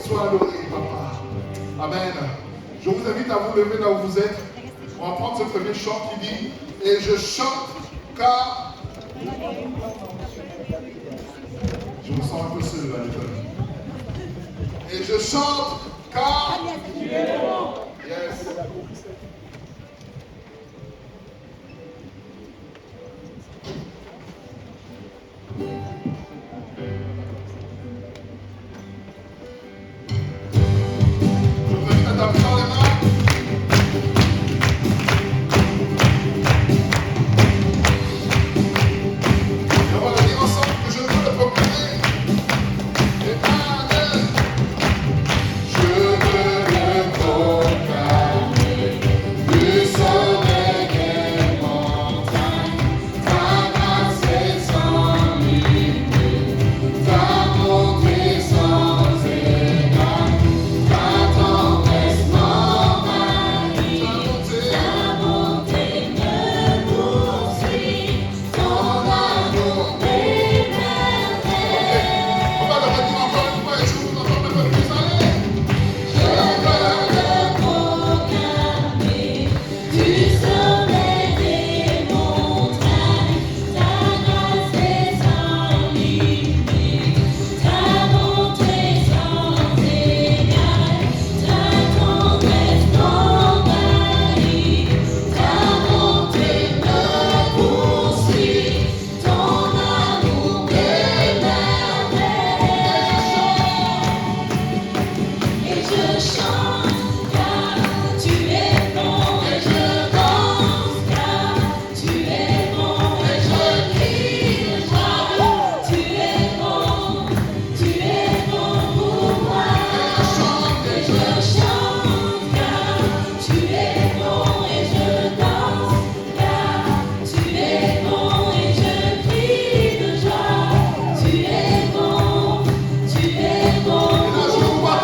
Sois loué, papa. Amen. Je vous invite à vous lever là où vous êtes. On va prendre ce premier chant qui dit et je chante car. Je me sens un peu seul là, les amis. Et je chante car. Yes. Je vous invite à taper dans les mains. Et on va le dire ensemble que je veux le proclamer. Et un, deux. Je veux le proclamer du sommet des montagnes. Ta grâce est sans limite, ta bonté sans égale, ta tendresse m'envahit, ta bonté me poursuit, ton amour m'émerveille. On va le redire encore une fois et je vous entends un peu plus aller. Je veux le proclamer du sommet des montagnes. Ta grâce est sans limite, ta bonté sans égale, ta tendresse m'envahit, ta bonté me poursuit, ton amour m'émerveille. Et je chante car tu es bon, et je danse car tu es bon, et je crie de joie. Tu es bon pour moi. Et je chante car tu es bon, et je danse car tu es bon, et je crie de joie. Tu es bon pour moi.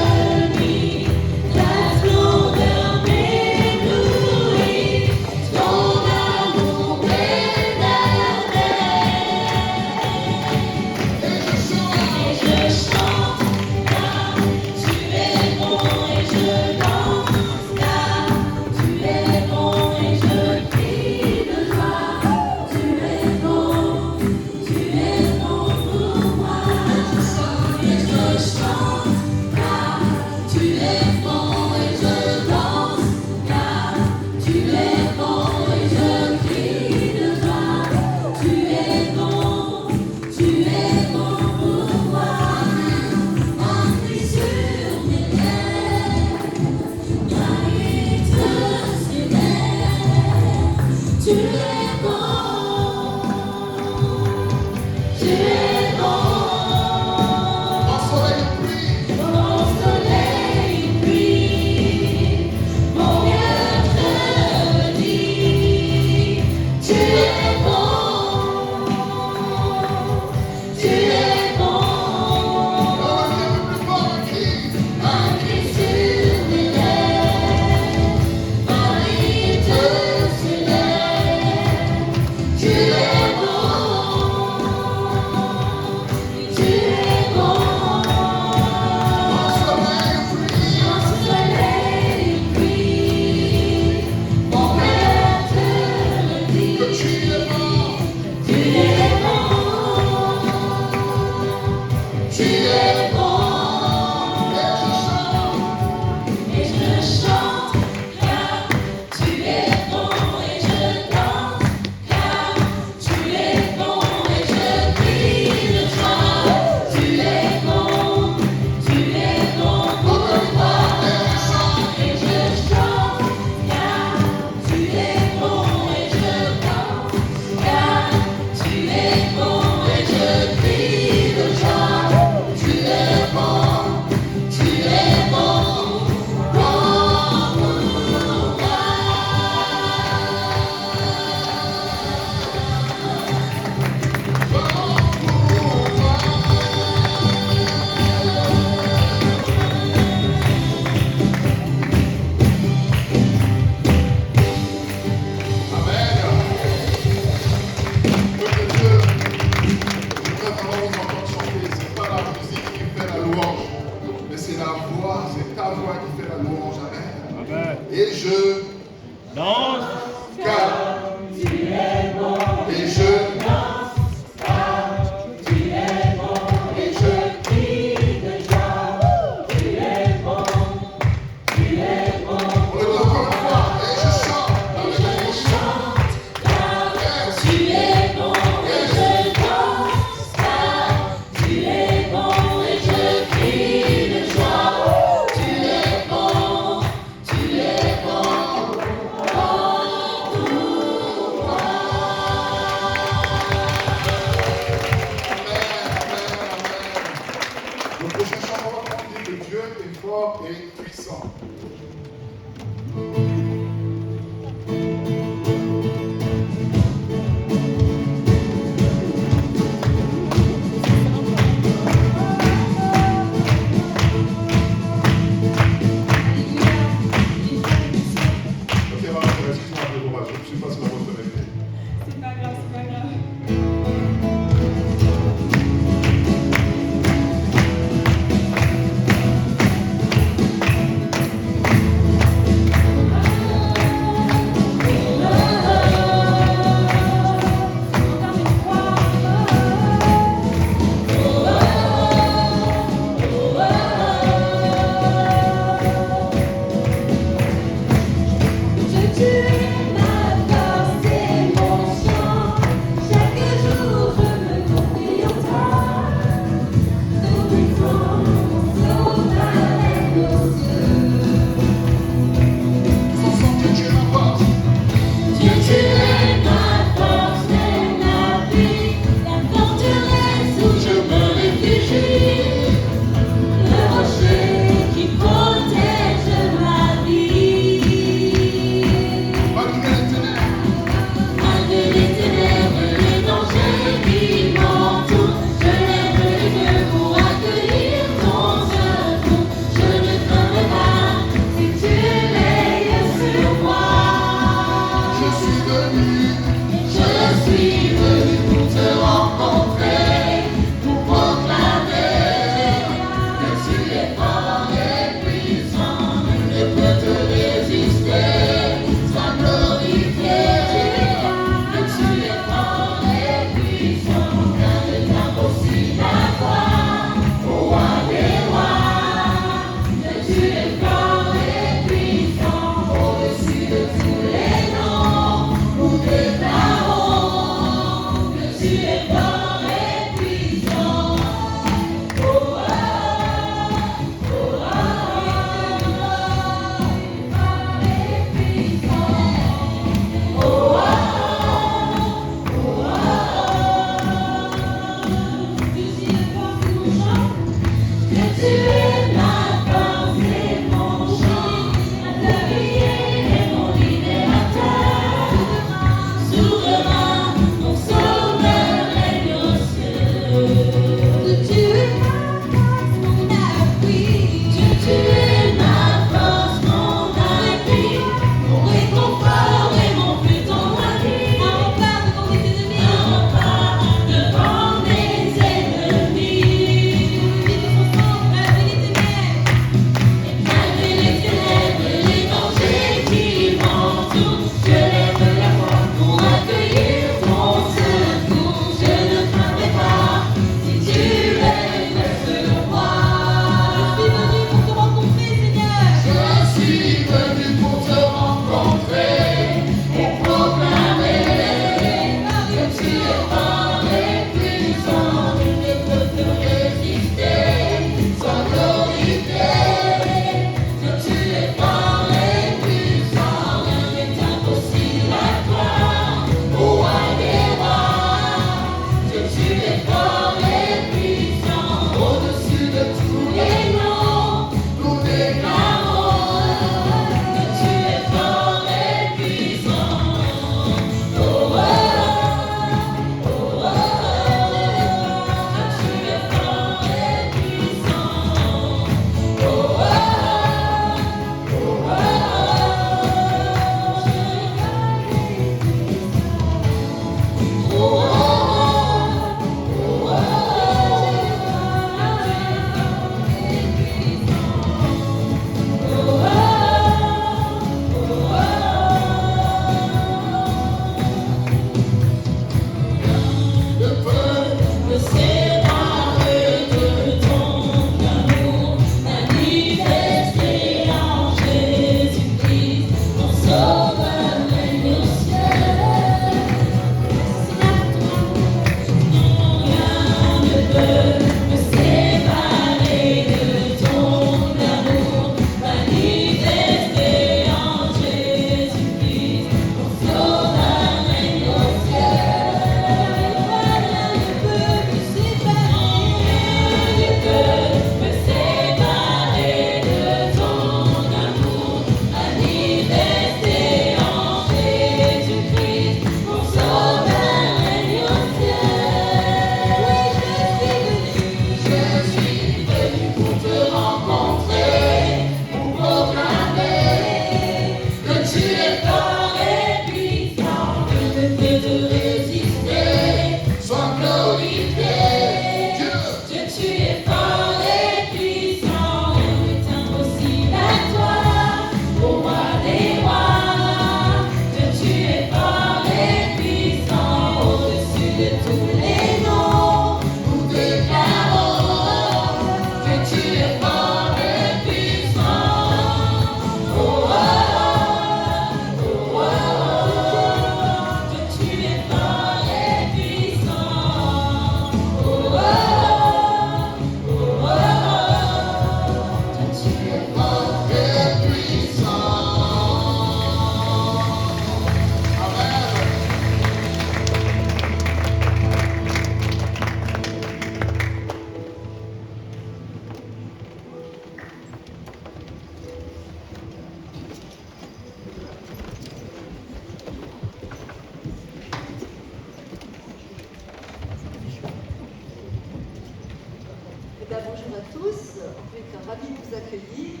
Bonjour à tous, on est ravis de vous accueillir.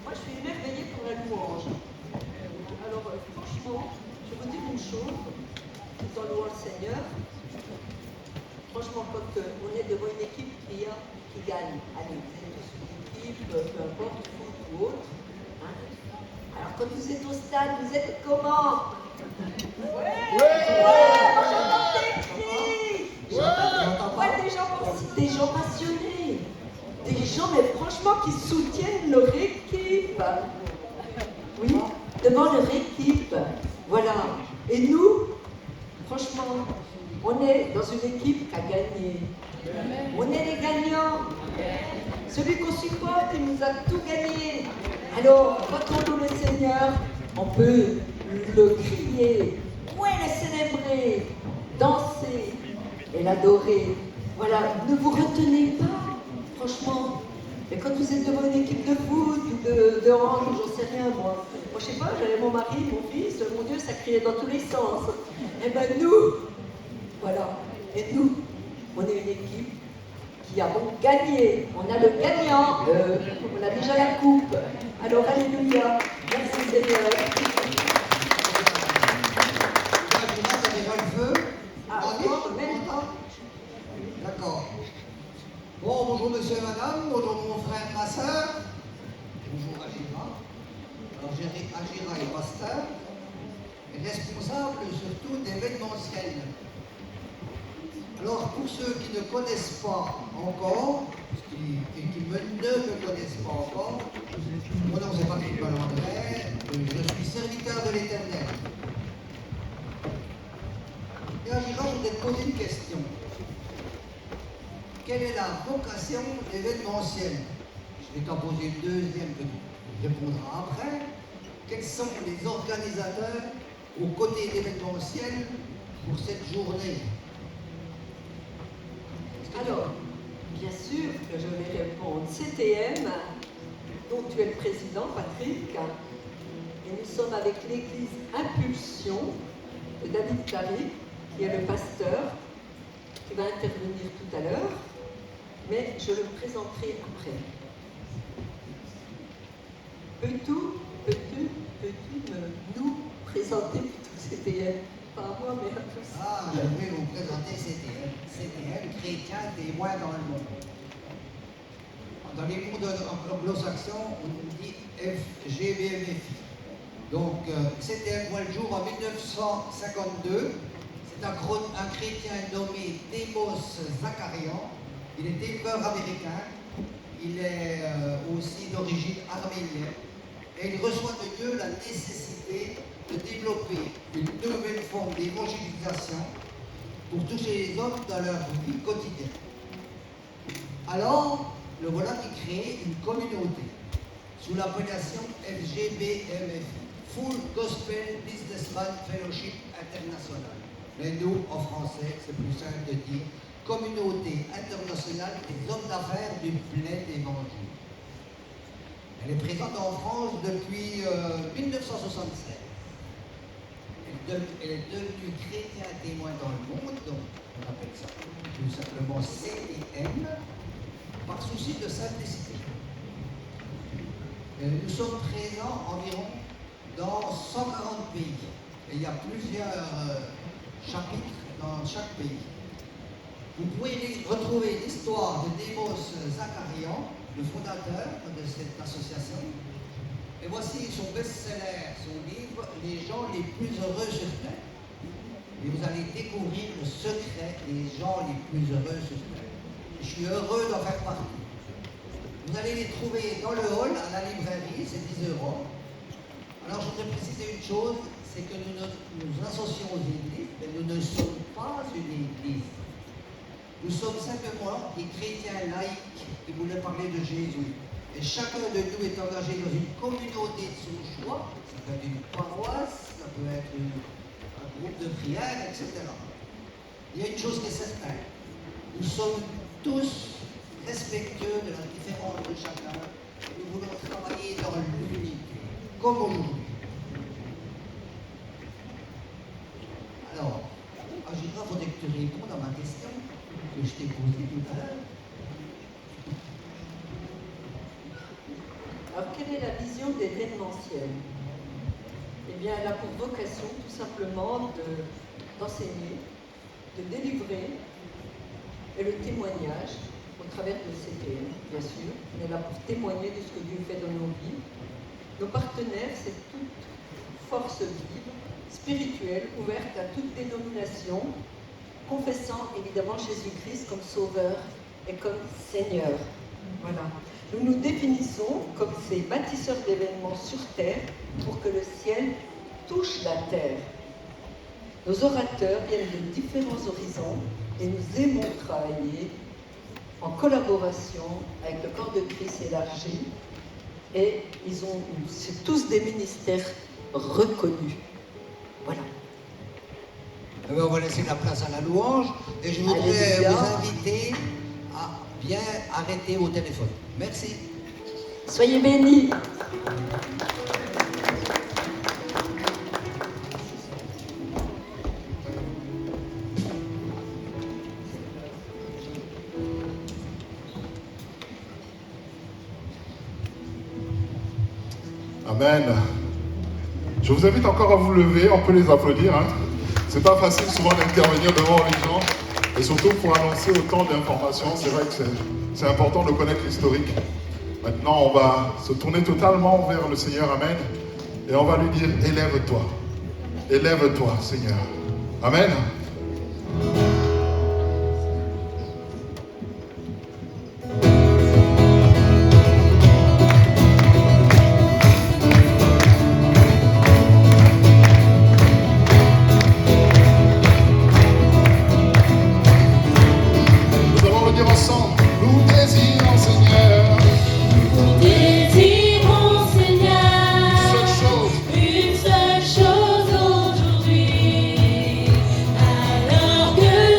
Moi, je suis émerveillée pour la louange. Alors, franchement, je vous dis une chose, tout en louant le Seigneur, franchement, quand on est devant une équipe qui gagne, allez, vous êtes tous une équipe, peu importe, foot ou autre, hein. Alors, quand vous êtes au stade, vous êtes comment? Moi, j'entends des cris. J'entends des gens passionnés. Des gens, mais franchement, qui soutiennent leur équipe. Oui, devant leur équipe. Voilà. Et nous, franchement, on est dans une équipe qui a gagné. On est les gagnants. Celui qu'on supporte, il nous a tout gagné. Alors, quand on loue le Seigneur, on peut le crier, ouais, le célébrer, danser et l'adorer. Voilà, ne vous retenez pas, franchement. Mais quand vous êtes devant une équipe de foot ou de hand, j'en sais rien, moi. Moi, je sais pas, j'avais mon mari, mon fils, mon Dieu, ça criait dans tous les sens. Et ben nous, voilà, et nous, on est une équipe qui a donc gagné. On a le gagnant, on a déjà la coupe. Alors, alléluia, merci Seigneur. Ah, encore, même pas. D'accord. Bon, bonjour monsieur et madame, bonjour mon frère, ma soeur. Bonjour Agira. Alors Agira est pasteur, et responsable surtout d'événementiel. Alors pour ceux qui ne connaissent pas encore, qui ne me connaissent pas encore, mon nom c'est Patrick Ballandret, je suis serviteur de l'Éternel. Et Agira, je voudrais te poser une question. Quelle est la vocation d'événementiel? Je vais t'en poser une deuxième que tu répondras après. Quels sont les organisateurs aux côtés d'événementiel pour cette journée? Alors, bien sûr que je vais répondre. CTM, dont tu es le président, Patrick, et nous sommes avec l'église Impulsion de David Clary, qui est le pasteur, qui va intervenir tout à l'heure, mais je le présenterai après. Peux-tu nous présenter plutôt CTM? Pas à moi, mais à tous. Ah, je vais vous présenter CTM. CTM, chrétien témoin dans le monde. Dans les mondes anglo-saxons, on dit FGBMFI. Donc, CTM voit le jour en 1952. C'est un chrétien nommé Demos Zakarian. Il est éleveur américain. Il est aussi d'origine arménienne. Et il reçoit de Dieu la nécessité de développer une nouvelle forme d'évangélisation pour toucher les hommes dans leur vie quotidienne. Alors, le voilà qui crée une communauté sous l'appellation FGBMFI, Full Gospel Businessman Fellowship International. Mais nous, en français, c'est plus simple de dire Communauté internationale des hommes d'affaires du plein évangile. Elle est présente en France depuis 1976. Elle est devenue chrétien témoin dans le monde, donc on appelle ça tout simplement CTM, par souci de simplicité. Nous sommes présents environ dans 140 pays. Et il y a plusieurs chapitres dans chaque pays. Vous pouvez retrouver l'histoire de Demos Zakarian, le fondateur de cette association. Et voici son best-seller, son livre « Les gens les plus heureux sur Terre ». Et vous allez découvrir le secret des gens les plus heureux sur Terre. Je suis heureux d'en faire partie. Vous allez les trouver dans le hall, à la librairie, c'est 10 €. Alors je voudrais préciser une chose, c'est que nous nous associons aux églises, mais nous ne sommes pas une église. Nous sommes simplement des chrétiens laïcs qui voulaient parler de Jésus. Et chacun de nous est engagé dans une communauté de son choix. Ça peut être une paroisse, ça peut être un groupe de prière, etc. Il y a une chose qui est certaine. Nous sommes tous respectueux de la différence de chacun. Nous voulons travailler dans l'unité, comme aujourd'hui. Alors, Agitra, il faudrait que tu répondes à ma question que je t'ai posée tout à l'heure. Alors, quelle est la vision d'événementiel? Eh bien, elle a pour vocation tout simplement d'enseigner, de délivrer, et le témoignage au travers de CTM, bien sûr. On est là pour témoigner de ce que Dieu fait dans nos vies. Nos partenaires, c'est toute force vive, spirituelle, ouverte à toute dénomination, confessant évidemment Jésus-Christ comme Sauveur et comme Seigneur. Voilà. Nous nous définissons comme ces bâtisseurs d'événements sur terre pour que le ciel touche la terre. Nos orateurs viennent de différents horizons et nous aimons travailler en collaboration avec le corps de Christ élargi. Et c'est tous des ministères reconnus. Voilà. Eh bien, on va laisser la place à la louange et je voudrais Alléluia. vous inviter à bien arrêter vos téléphones. Merci. Soyez bénis. Amen. Je vous invite encore à vous lever, on peut les applaudir. Hein. C'est pas facile souvent d'intervenir devant les gens, et surtout pour annoncer autant d'informations. C'est vrai que c'est important de connaître l'historique. Maintenant, on va se tourner totalement vers le Seigneur, Amen, et on va lui dire, élève-toi. Élève-toi, Seigneur. Amen. Une seule chose aujourd'hui, alors que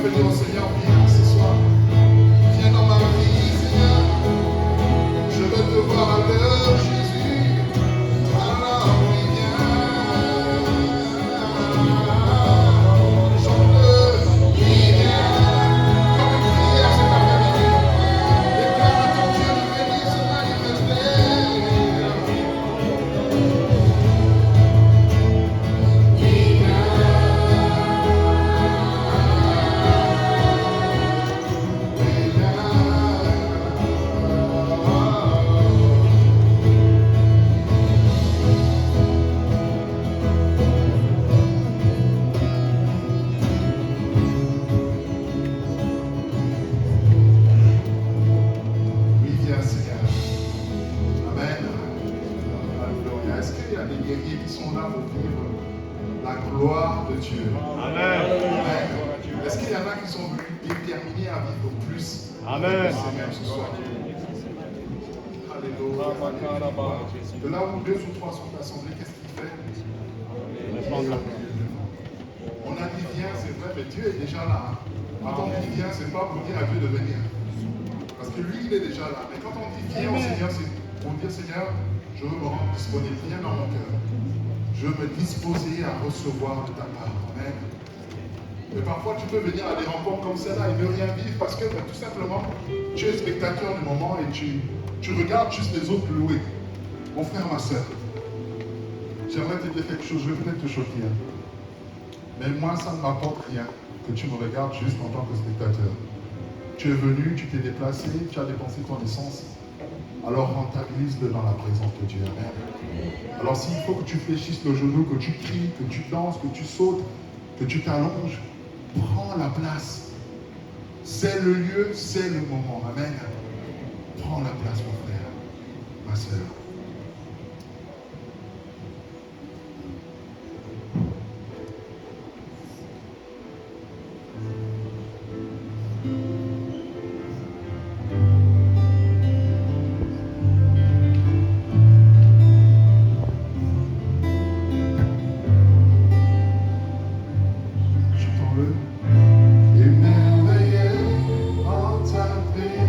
peux dire au Seigneur, viens ce soir. Viens dans ma vie, Seigneur. Je veux te voir à l'heure, Jésus. Alors, oui, viens. Chante, oui, viens. Comme une prière cet après-midi. Déclare à ton Dieu de venir se manifester. Oui, viens, Seigneur. Amen. Alléluia. Est-ce qu'il y a des guerriers qui sont là pour vivre la gloire de Dieu? Amen. Amen. Est-ce qu'il y en a qui sont venus déterminés à vivre plus? Amen. Seigneur, ce soir. Alléluia. De là où 2 ou 3 sont assemblés, qu'est-ce qu'il fait? On a dit viens, c'est vrai, mais Dieu est déjà là. Quand on dit viens, c'est pas pour dire à Dieu de venir. Parce que lui, il est déjà là. Mais quand on dit viens au Seigneur, c'est pour dire Seigneur, je veux me rendre disponible. Viens dans mon cœur. Je veux me disposer à recevoir de ta part. Amen. Mais parfois, tu peux venir à des rencontres comme celle-là et ne rien vivre parce que tout simplement, tu es spectateur du moment et tu regardes juste les autres louer. Mon frère, ma soeur, j'aimerais te dire quelque chose, je vais peut-être te choquer. Hein. Mais moi, ça ne m'apporte rien que tu me regardes juste en tant que spectateur. Tu es venu, tu t'es déplacé, tu as dépensé ton essence. Alors rentabilise-le dans la présence de Dieu. Amen. Alors s'il faut que tu fléchisses le genou, que tu cries, que tu danses, que tu sautes, que tu t'allonges, prends la place. C'est le lieu, c'est le moment. Amen. Prends la place, mon frère, ma soeur. Chantons-le. Émerveillé en ta paix.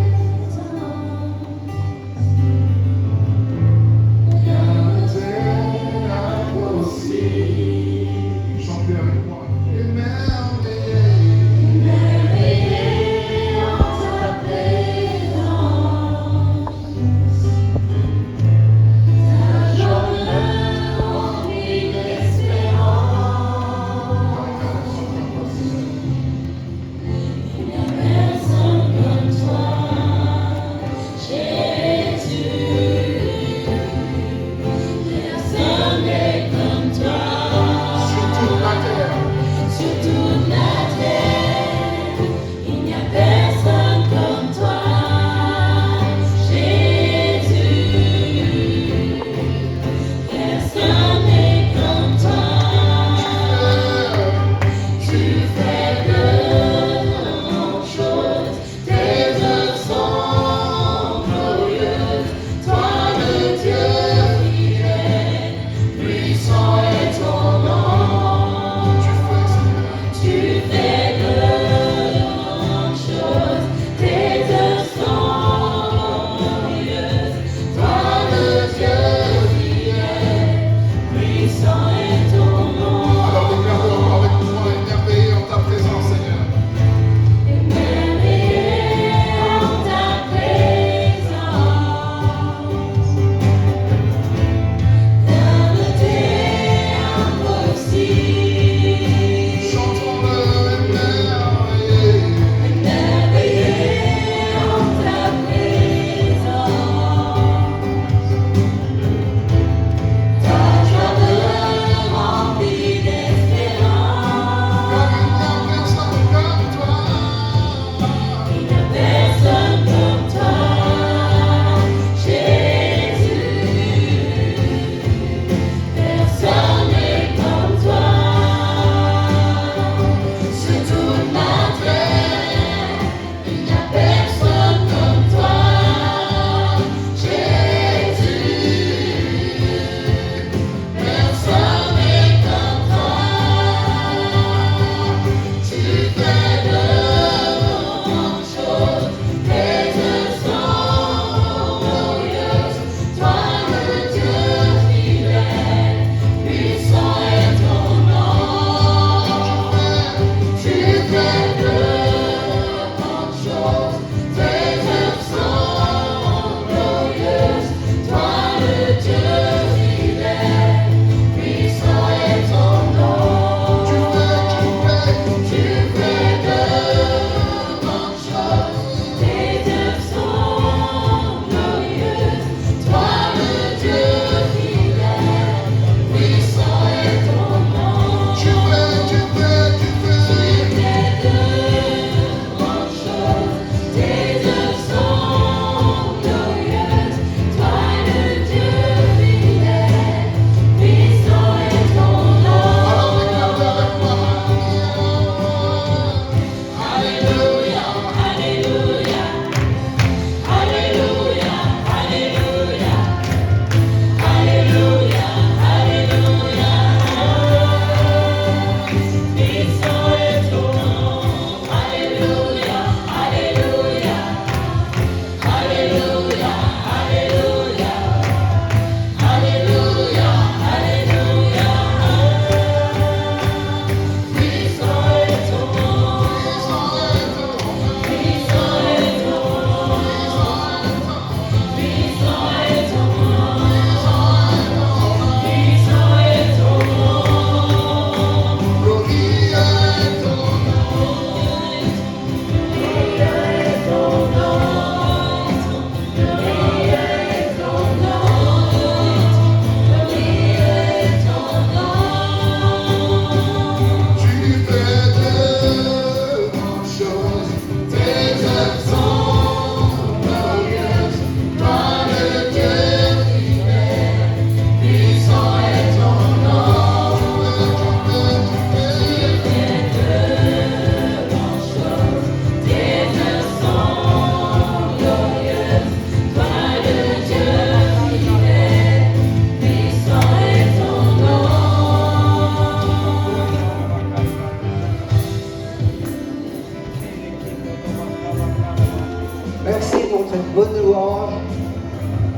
Merci pour cette bonne louange.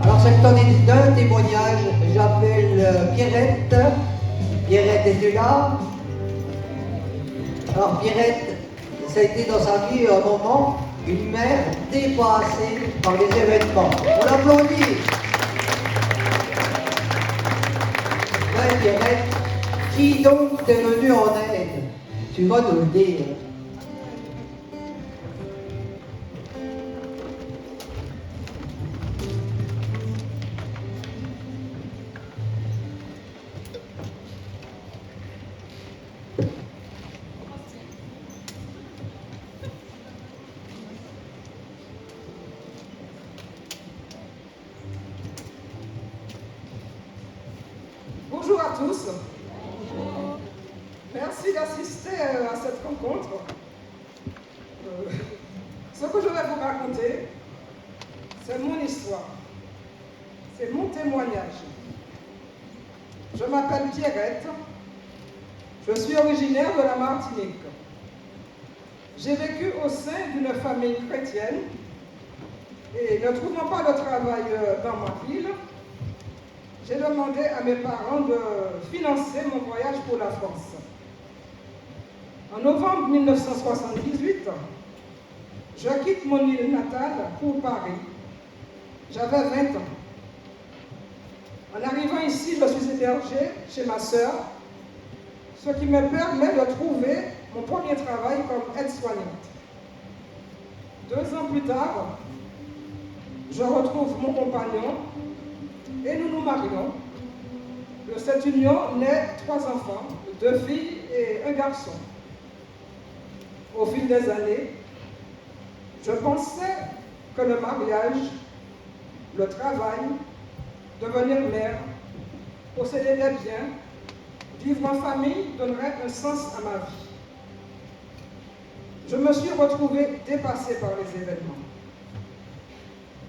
Alors, c'est donné d'un témoignage. J'appelle Pierrette. Pierrette, es-tu là? Alors, Pierrette, ça a été dans sa vie un moment, une mère dépassée par les événements. On l'applaudit. Ouais, Pierrette, qui donc t'est venu en aide? Tu vas nous le dire. Bonjour à tous. Merci d'assister à cette rencontre. Ce que je vais vous raconter, c'est mon histoire. C'est mon témoignage. Je m'appelle Pierrette. Je suis originaire de la Martinique. J'ai vécu au sein d'une famille chrétienne et ne trouvant pas de travail dans ma ville, j'ai demandé à mes parents de financer mon voyage pour la France. En novembre 1978, je quitte mon île natale pour Paris. J'avais 20 ans. En arrivant ici, je suis hébergée chez ma sœur, ce qui me permet de trouver mon premier travail comme aide-soignante. 2 ans plus tard, je retrouve mon compagnon et nous nous marions. De cette union naît 3 enfants, 2 filles et un garçon. Au fil des années, je pensais que le mariage, le travail, devenir mère, posséder des biens, vivre en famille donnerait un sens à ma vie. Je me suis retrouvée dépassée par les événements.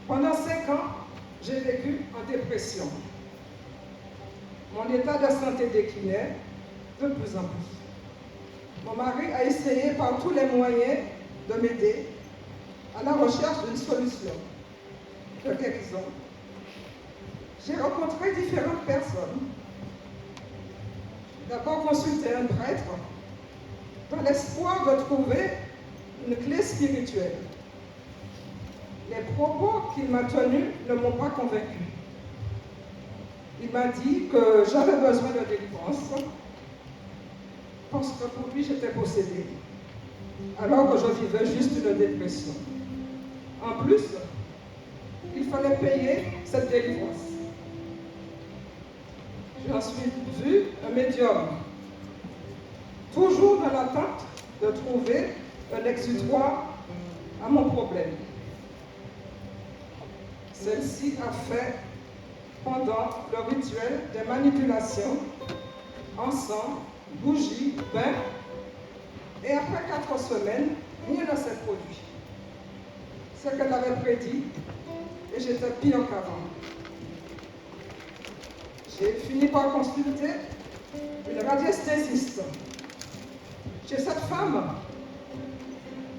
Pendant 5 ans, j'ai vécu en dépression. Mon état de santé déclinait de plus en plus. Mon mari a essayé par tous les moyens de m'aider à la recherche d'une solution de guérison. J'ai rencontré différentes personnes. J'ai d'abord consulté un prêtre dans l'espoir de trouver une clé spirituelle. Les propos qu'il m'a tenus ne m'ont pas convaincue. Il m'a dit que j'avais besoin de délivrance parce que pour lui j'étais possédée, alors que je vivais juste une dépression. En plus, il fallait payer cette délivrance. J'ai ensuite vu un médium, toujours dans l'attente de trouver un exutoire à mon problème. Celle-ci a fait pendant le rituel des manipulations, encens, bougies, bain, et après 4 semaines, rien ne s'est produit. Ce qu'elle avait prédit, et j'étais pire qu'avant. J'ai fini par consulter une radiesthésiste. Chez cette femme,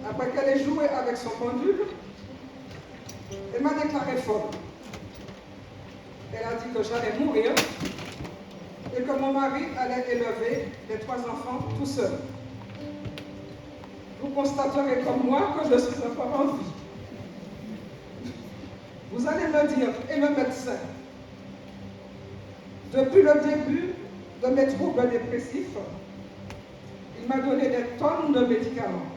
après qu'elle ait joué avec son pendule, elle m'a déclaré folle. Elle a dit que j'allais mourir et que mon mari allait élever les 3 enfants tout seul. Vous constaterez comme moi que je suis encore en vie. Vous allez me dire, et le médecin, depuis le début de mes troubles dépressifs, il m'a donné des tonnes de médicaments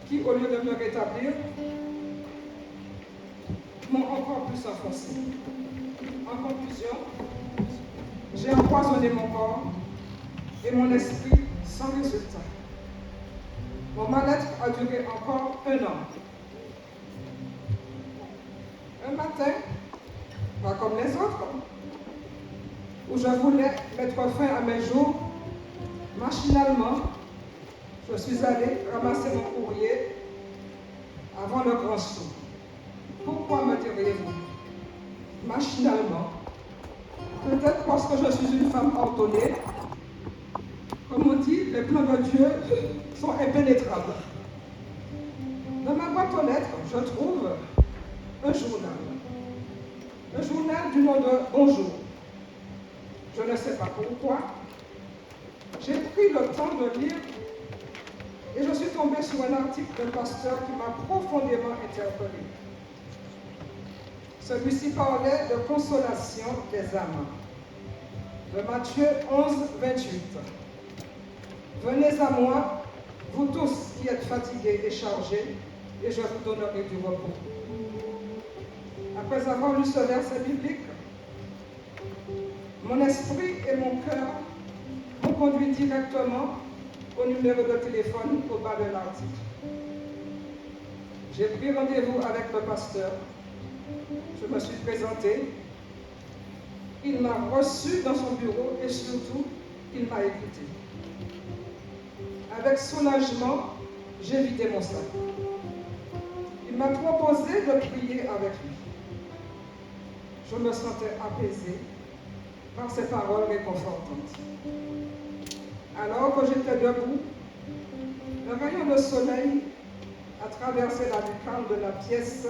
qui, au lieu de me rétablir, m'ont encore plus enfoncé. En conclusion, j'ai empoisonné mon corps et mon esprit sans résultat. Mon mal-être a duré encore 1 an. Un matin, pas comme les autres, où je voulais mettre fin à mes jours, machinalement, je suis allée ramasser mon courrier avant le grand saut. Pourquoi me direz-vous? Machinalement. Peut-être parce que je suis une femme ordonnée. Comme on dit, les plans de Dieu sont impénétrables. Dans ma boîte boîte aux lettres, je trouve un journal. Un journal du nom de Bonjour. Je ne sais pas pourquoi. J'ai pris le temps de lire et je suis tombée sur un article d'un pasteur qui m'a profondément interpellée. Celui-ci parlait de consolation des âmes. De Matthieu 11, 28. Venez à moi, vous tous qui êtes fatigués et chargés, et je vous donnerai du repos. Après avoir lu ce verset biblique, mon esprit et mon cœur m'ont conduit directement au numéro de téléphone au bas de l'article. J'ai pris rendez-vous avec le pasteur. Je me suis présentée. Il m'a reçu dans son bureau et surtout, il m'a écouté. Avec soulagement, j'ai vidé mon sac. Il m'a proposé de prier avec lui. Je me sentais apaisée par ses paroles réconfortantes. Alors que j'étais debout, un rayon de soleil a traversé la lucarne de la pièce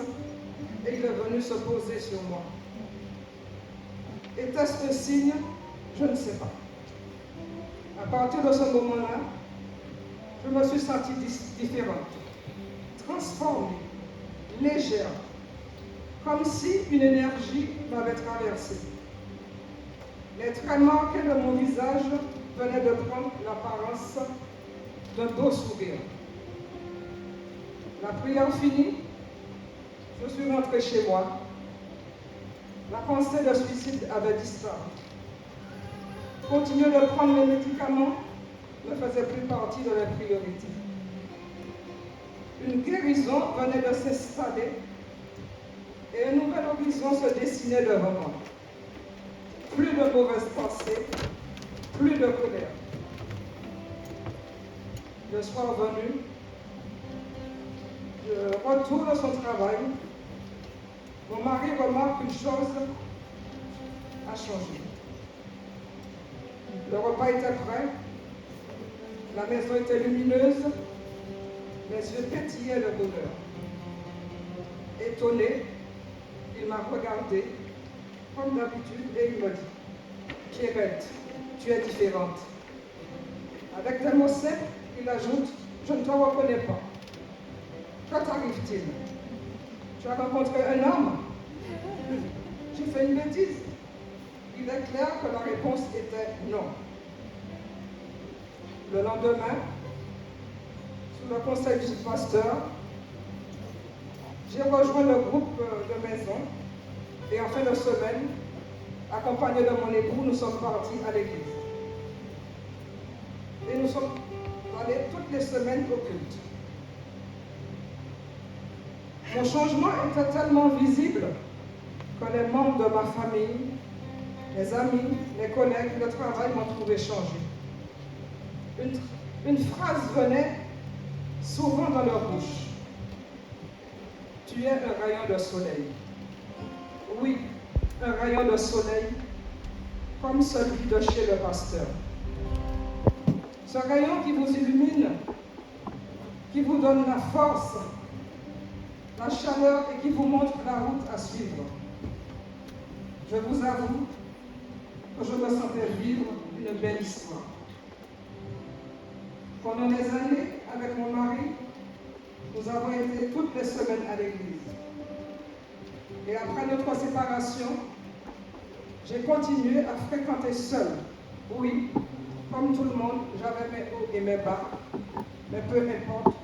et il est venu se poser sur moi. Était-ce un signe? Je ne sais pas. À partir de ce moment-là, je me suis sentie différente, transformée, légère, comme si une énergie m'avait traversée. Les traits marqués de mon visage venaient de prendre l'apparence d'un beau sourire. La prière finie, je suis rentrée chez moi. La pensée de suicide avait disparu. Continuer de prendre mes médicaments ne faisait plus partie de mes priorités. Une guérison venait de s'installer et un nouvel horizon se dessinait devant moi. Plus de mauvaises pensées, plus de colère. Le soir venu, je retourne à son travail. Mon mari remarque qu'une chose a changé. Le repas était prêt, la maison était lumineuse, mes yeux pétillaient de bonheur. Étonné, il m'a regardé, comme d'habitude, et il me dit, « Pierrette, tu es différente. » Avec des mots secs, il ajoute, « Je ne te reconnais pas. Que t'arrive-t-il? Tu as rencontré un homme? » J'ai fait une bêtise. Il est clair que la réponse était non. Le lendemain, sous le conseil du pasteur, j'ai rejoint le groupe de maison et en fin de semaine, accompagné de mon époux, nous sommes partis à l'église. Et nous sommes allés toutes les semaines au culte. Mon changement était tellement visible que les membres de ma famille, les amis, les collègues, le travail m'ont trouvé changé. Une phrase venait souvent dans leur bouche. Tu es un rayon de soleil. Oui, un rayon de soleil, comme celui de chez le pasteur. Ce rayon qui vous illumine, qui vous donne la force, la chaleur et qui vous montre la route à suivre. Je vous avoue que je me sentais vivre une belle histoire. Pendant des années, avec mon mari, nous avons été toutes les semaines à l'église. Et après notre séparation, j'ai continué à fréquenter seule. Oui, comme tout le monde, j'avais mes hauts et mes bas, mais peu importe,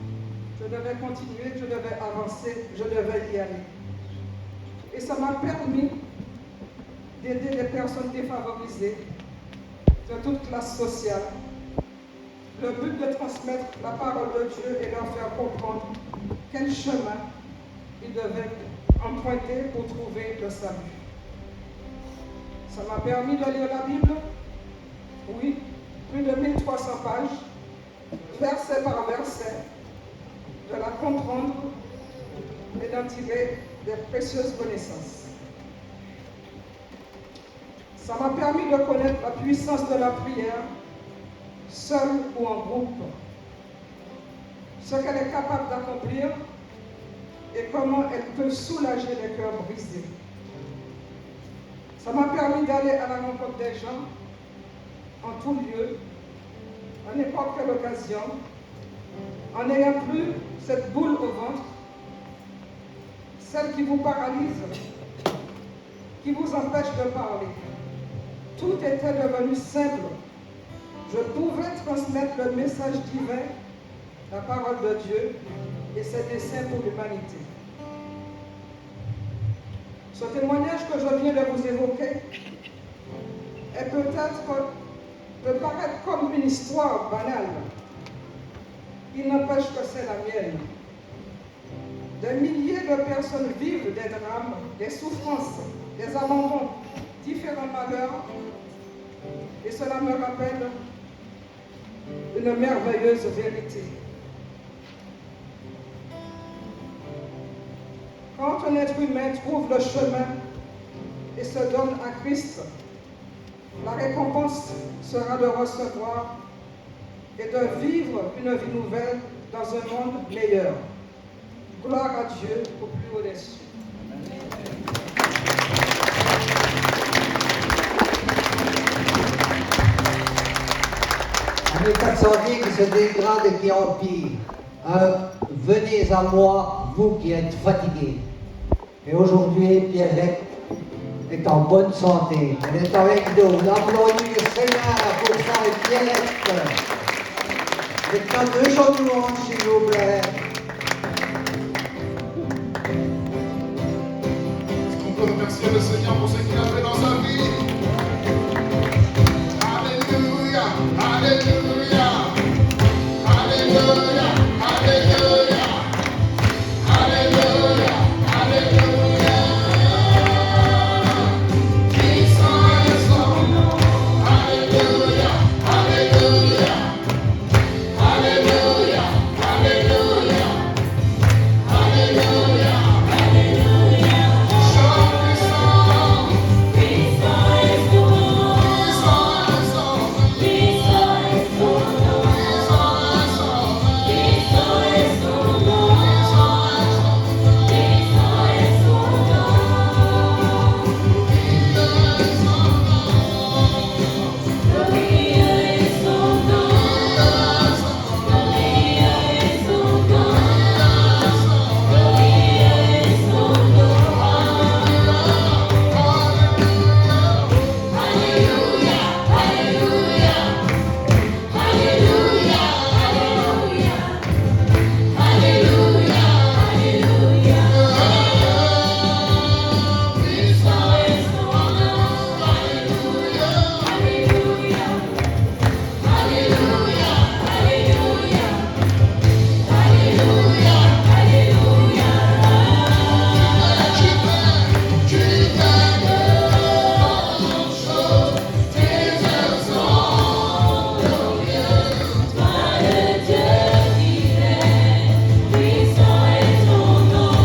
je devais continuer, je devais avancer, je devais y aller. Et ça m'a permis d'aider les personnes défavorisées de toute classe sociale. Le but de transmettre la parole de Dieu et leur faire comprendre quel chemin ils devaient emprunter pour trouver le salut. Ça m'a permis de lire la Bible, oui, plus de 1300 pages, verset par verset, de la comprendre et d'en tirer des précieuses connaissances. Ça m'a permis de connaître la puissance de la prière, seule ou en groupe. Ce qu'elle est capable d'accomplir, et comment elle peut soulager les cœurs brisés. Ça m'a permis d'aller à la rencontre des gens, en tout lieu, à n'importe quelle occasion, en n'ayant plus cette boule au ventre, celle qui vous paralyse, qui vous empêche de parler. Tout était devenu simple. Je pouvais transmettre le message divin, la parole de Dieu et ses desseins pour l'humanité. Ce témoignage que je viens de vous évoquer peut paraître comme une histoire banale. Il n'empêche que c'est la mienne. Des milliers de personnes vivent des drames, des souffrances, des abandons, différents malheurs, et cela me rappelle une merveilleuse vérité. Quand un être humain trouve le chemin et se donne à Christ, la récompense sera de recevoir et de vivre une vie nouvelle dans un monde meilleur. Gloire à Dieu au plus haut des cieux. En 1410 qui se dégrade et qui empire. Venez à moi, vous qui êtes fatigués. Et aujourd'hui, Pierrette est en bonne santé. Elle est avec nous. L'applaudissez le Seigneur pour ça et Pierrette. Maintenant, 2 chants de louange, s'il vous plaît. Est-ce qu'on peut remercier le Seigneur pour ce qu'il a fait dans sa vie? Alléluia, Alléluia, Alléluia, Alléluia, Alléluia, Alléluia. Puissant est son nom. Alléluia, Alléluia, Alléluia, Alléluia, Alléluia, Alléluia. Chant puissant, Puissant est ton nom. puissant est son nom. Puissant est ton nom. Puissant est son nom. Puissant est ton nom. Puissant est son nom. Glorieux est son nom. Glorieux est son nom. Glorieux est son nom. Alléluia, Alléluia, Alléluia, Alléluia, Alléluia, Alléluia. Puissant est son nom. Alléluia, Alléluia, Alléluia, Alléluia, Alléluia, Alléluia. Tu fais de grandes choses, tes œuvres sont glorieuses. Toi le Dieu divin, puissant est ton nom.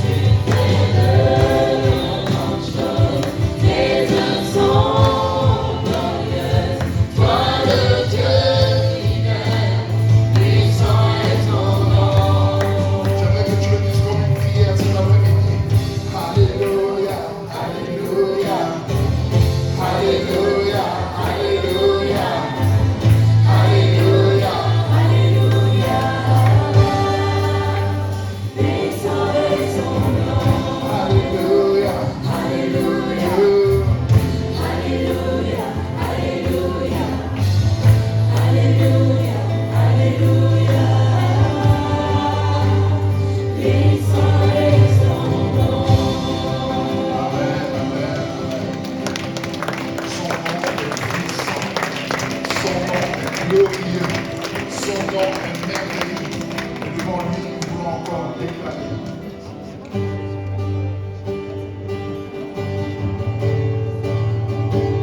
Tu fais de grandes choses, tes œuvres sont glorieuses. Toi le Dieu divin, puissant est ton nom. J'aimerais que tu le dises comme une prière cet après-midi. Alléluia, Alléluia, Alléluia, Alléluia, Alléluia. Alléluia, puissant est son nom. Alléluia, Alléluia, Alléluia. Alléluia, Alléluia, Alléluia, Alléluia. Puissant est son nom. Amen, amen, amen. Son nom est puissant, son nom est glorieux, son nom est merveilleux. Et devant lui, nous voulons encore déclarer.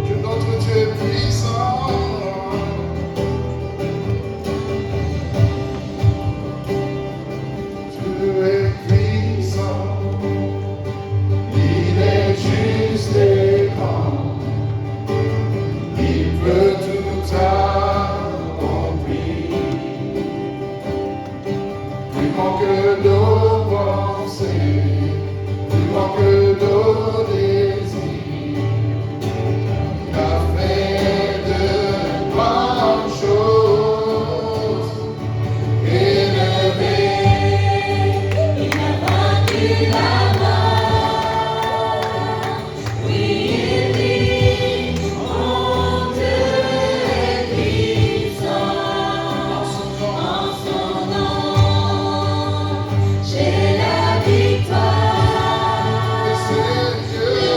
Que notre Dieu est puissant. Dieu est puissant. Il est juste et grand. Il peut tout accomplir. Plus grand que nos pensées, plus grand que nos désirs. Il a fait de grandes choses, élevé. Il a vaincu la mort. Oui, il dit, mon Dieu est puissant. En son nom, j'ai la victoire. C'est Dieu.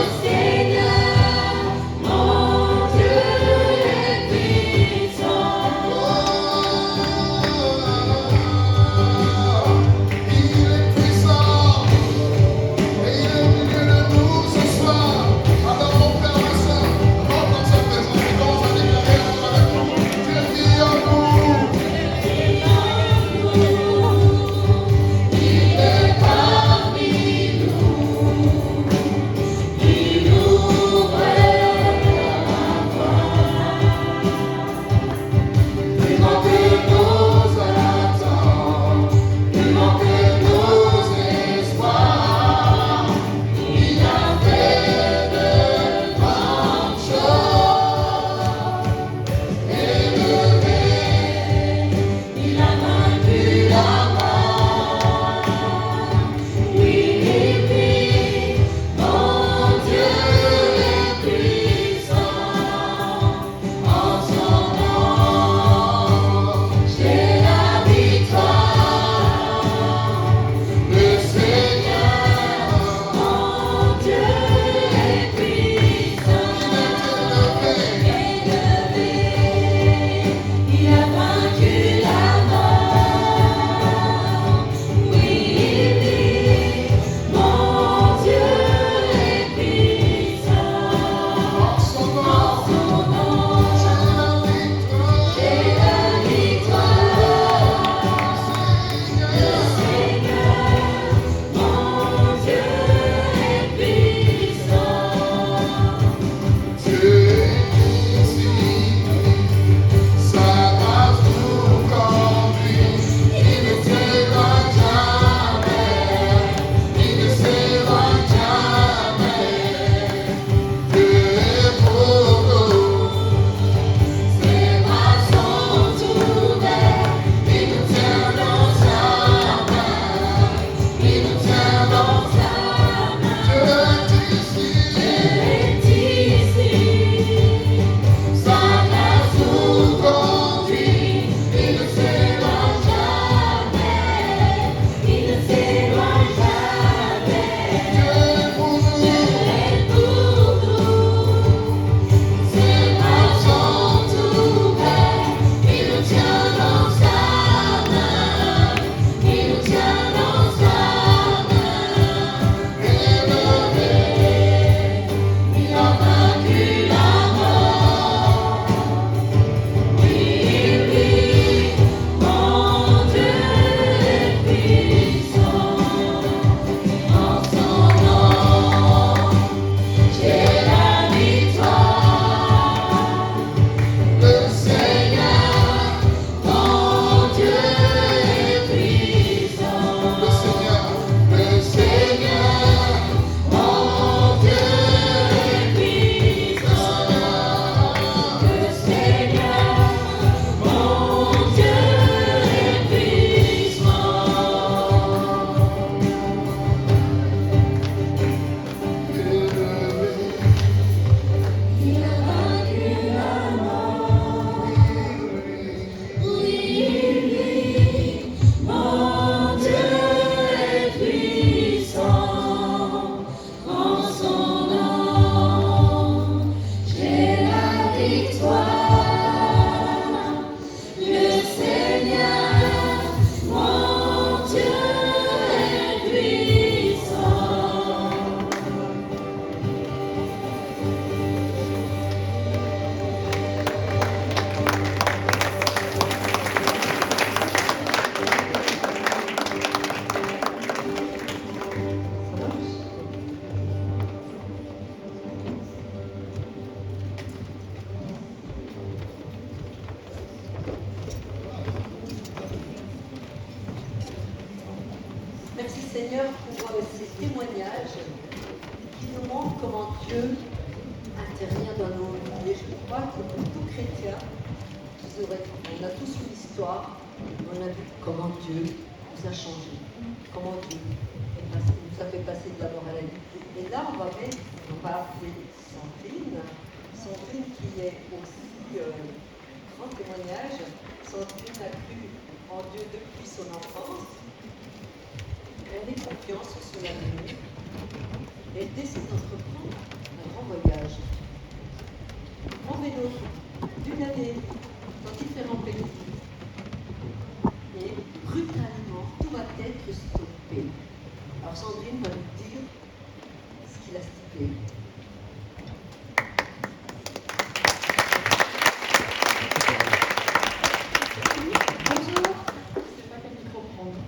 Seigneur pour ces témoignages qui nous montrent comment Dieu intervient dans nos vies. Et je crois que pour tout chrétien, on a tous une histoire, on a vu comment Dieu nous a changés, comment Dieu nous a fait passer de la mort à la vie. Et là, on va appeler Sandrine qui est aussi grand témoignage. Sandrine a cru en Dieu depuis son enfance. Elle a confiance en son avenir. Elle décide d'entreprendre un grand voyage. En vélo, d'une année, dans différents pays. Et brutalement, tout va être stoppé. Alors Sandrine va nous dire ce qu'il a stoppé. Bonjour, je ne sais pas quel micro prendre.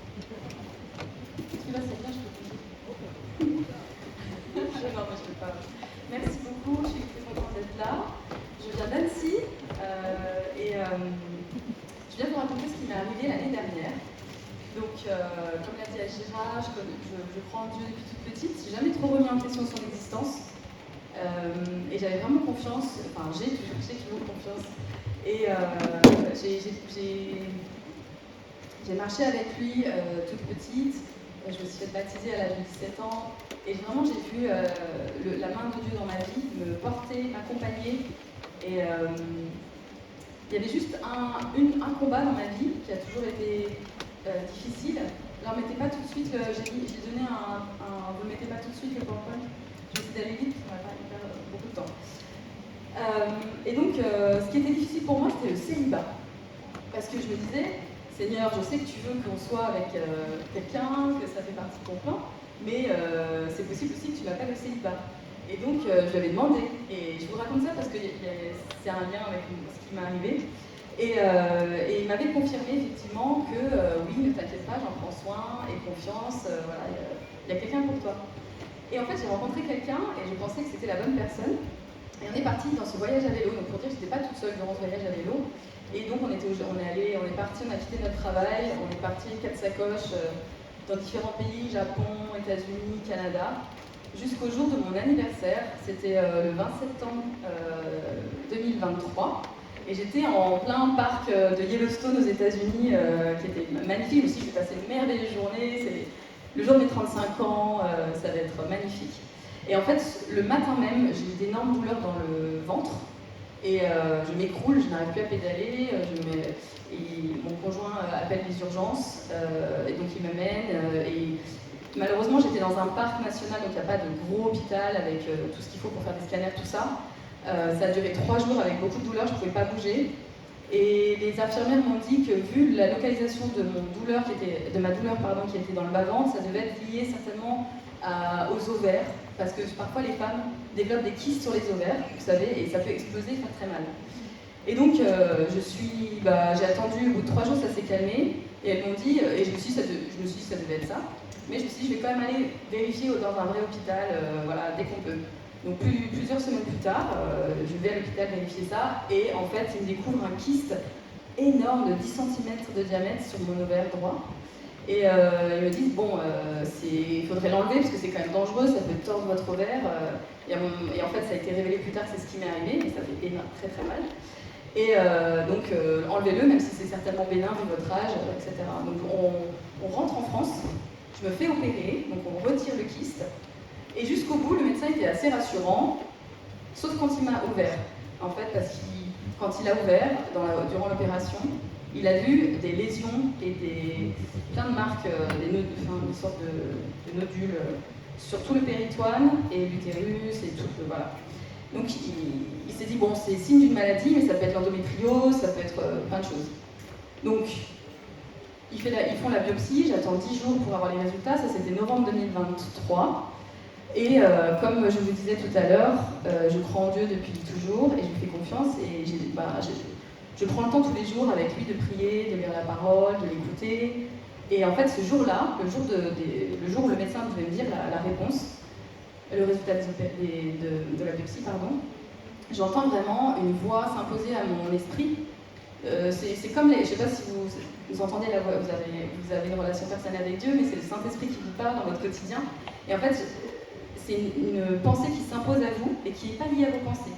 Celui-là c'est bien, je peux plus. Non, mais je ne peux pas. Merci beaucoup, je suis très contente d'être là. Je viens d'Annecy et je viens vous raconter ce qui m'est arrivé l'année dernière. Donc, comme l'a dit Agira, je crois en Dieu depuis toute petite. Je n'ai jamais trop remis en question son existence. Et j'avais vraiment confiance, enfin j'ai toujours confiance. Et j'ai marché avec lui toute petite. Je me suis fait baptiser à l'âge de 17 ans. Et vraiment, j'ai vu la main de Dieu dans ma vie me porter, m'accompagner. Et il y avait juste un combat dans ma vie qui a toujours été difficile. Ne remettez pas tout de suite, j'ai donné vous ne mettez pas tout de suite le PowerPoint. Je vais essayer d'aller vite, on va pas y perdre beaucoup de temps. Et donc, ce qui était difficile pour moi, c'était le célibat. Parce que je me disais, Seigneur, je sais que tu veux qu'on soit avec quelqu'un, que ça fait partie de ton plan, mais c'est possible aussi que tu m'appelles le célibat. Et donc, je lui avais demandé, et je vous raconte ça parce que c'est un lien avec ce qui m'est arrivé. Et il m'avait confirmé effectivement que oui, ne t'inquiète pas, j'en prends soin, et confiance, voilà, il y a quelqu'un pour toi. Et en fait, j'ai rencontré quelqu'un et je pensais que c'était la bonne personne. Et on est parti dans ce voyage à vélo. Donc pour dire que je n'étais pas toute seule durant ce voyage à vélo. Et donc on est parti, on a quitté notre travail, on est parti 4 sacoches dans différents pays, Japon, États-Unis, Canada, jusqu'au jour de mon anniversaire. C'était le 20 septembre 2023. Et j'étais en plein parc de Yellowstone aux États-Unis, qui était magnifique aussi. J'ai passé une merveilleuse journée. C'est le jour de mes 35 ans, ça va être magnifique. Et en fait, le matin même, j'ai eu d'énormes douleurs dans le ventre. Et je m'écroule, je n'arrive plus à pédaler. Mon conjoint appelle les urgences, et donc il m'amène. Et malheureusement, j'étais dans un parc national, donc il n'y a pas de gros hôpital avec tout ce qu'il faut pour faire des scanners, tout ça. Ça a duré 3 jours avec beaucoup de douleurs, je ne pouvais pas bouger. Et les infirmières m'ont dit que vu la localisation de ma douleur qui était dans le bas-ventre, ça devait être lié certainement aux ovaires, parce que parfois les femmes développent des kystes sur les ovaires, vous savez, et ça peut exploser, faire très mal. Et donc j'ai attendu, au bout de 3 jours ça s'est calmé, et elles m'ont dit, et je me suis dit ça devait être ça, mais je me suis dit je vais quand même aller vérifier dans un vrai hôpital, voilà, dès qu'on peut. Donc plusieurs semaines plus tard, je vais à l'hôpital vérifier ça, et en fait ils me découvrent un kyste énorme de 10 cm de diamètre sur mon ovaire droit. Et ils me disent, bon, il faudrait l'enlever parce que c'est quand même dangereux, ça peut tordre votre ovaire. Et en fait, ça a été révélé plus tard, c'est ce qui m'est arrivé, mais ça fait très très mal. Et donc, enlevez-le, même si c'est certainement bénin vu votre âge, etc. Donc, on rentre en France, je me fais opérer, donc on retire le kyste. Et jusqu'au bout, le médecin était assez rassurant, sauf quand il m'a ouvert. En fait, parce que quand il a ouvert, durant l'opération, il a vu des lésions et plein de marques, une sorte de nodules sur tout le péritoine et l'utérus et tout, voilà. Donc il s'est dit, bon, c'est signe d'une maladie, mais ça peut être l'endométriose, ça peut être plein de choses. Donc ils font la biopsie, j'attends 10 jours pour avoir les résultats, ça c'était novembre 2023. Et comme je vous disais tout à l'heure, je crois en Dieu depuis toujours et je lui fais confiance et je prends le temps tous les jours avec lui de prier, de lire la parole, de l'écouter. Et en fait, ce jour-là, le jour où le médecin devait me dire la réponse, le résultat de la biopsie, pardon, j'entends vraiment une voix s'imposer à mon esprit C'est comme les. Je ne sais pas si vous entendez la voix, vous avez une relation personnelle avec Dieu, mais c'est le Saint-Esprit qui vous parle dans votre quotidien. Et en fait, c'est une pensée qui s'impose à vous et qui n'est pas liée à vos pensées.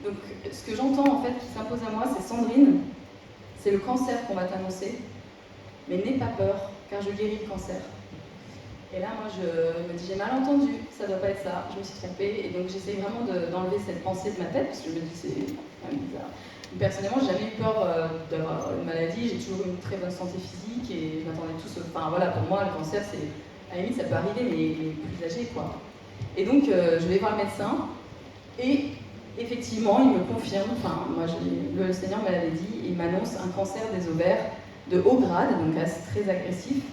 Donc, ce que j'entends en fait qui s'impose à moi, c'est Sandrine, c'est le cancer qu'on va t'annoncer, mais n'aie pas peur, car je guéris le cancer. Et là, moi, je me dis, j'ai mal entendu, ça doit pas être ça, je me suis trompée. Et donc, j'essaye vraiment d'enlever cette pensée de ma tête, parce que je me dis, c'est quand même bizarre. Personnellement, j'ai jamais eu peur d'avoir une maladie, j'ai toujours eu une très bonne santé physique, et je m'attendais tous. Enfin, voilà, pour moi, le cancer, c'est. À la limite, ça peut arriver, mais les plus âgés, quoi. Et donc, je vais voir le médecin, et effectivement, il me confirme, enfin, moi, le Seigneur me l'avait dit, il m'annonce un cancer des ovaires de haut grade, donc très agressif,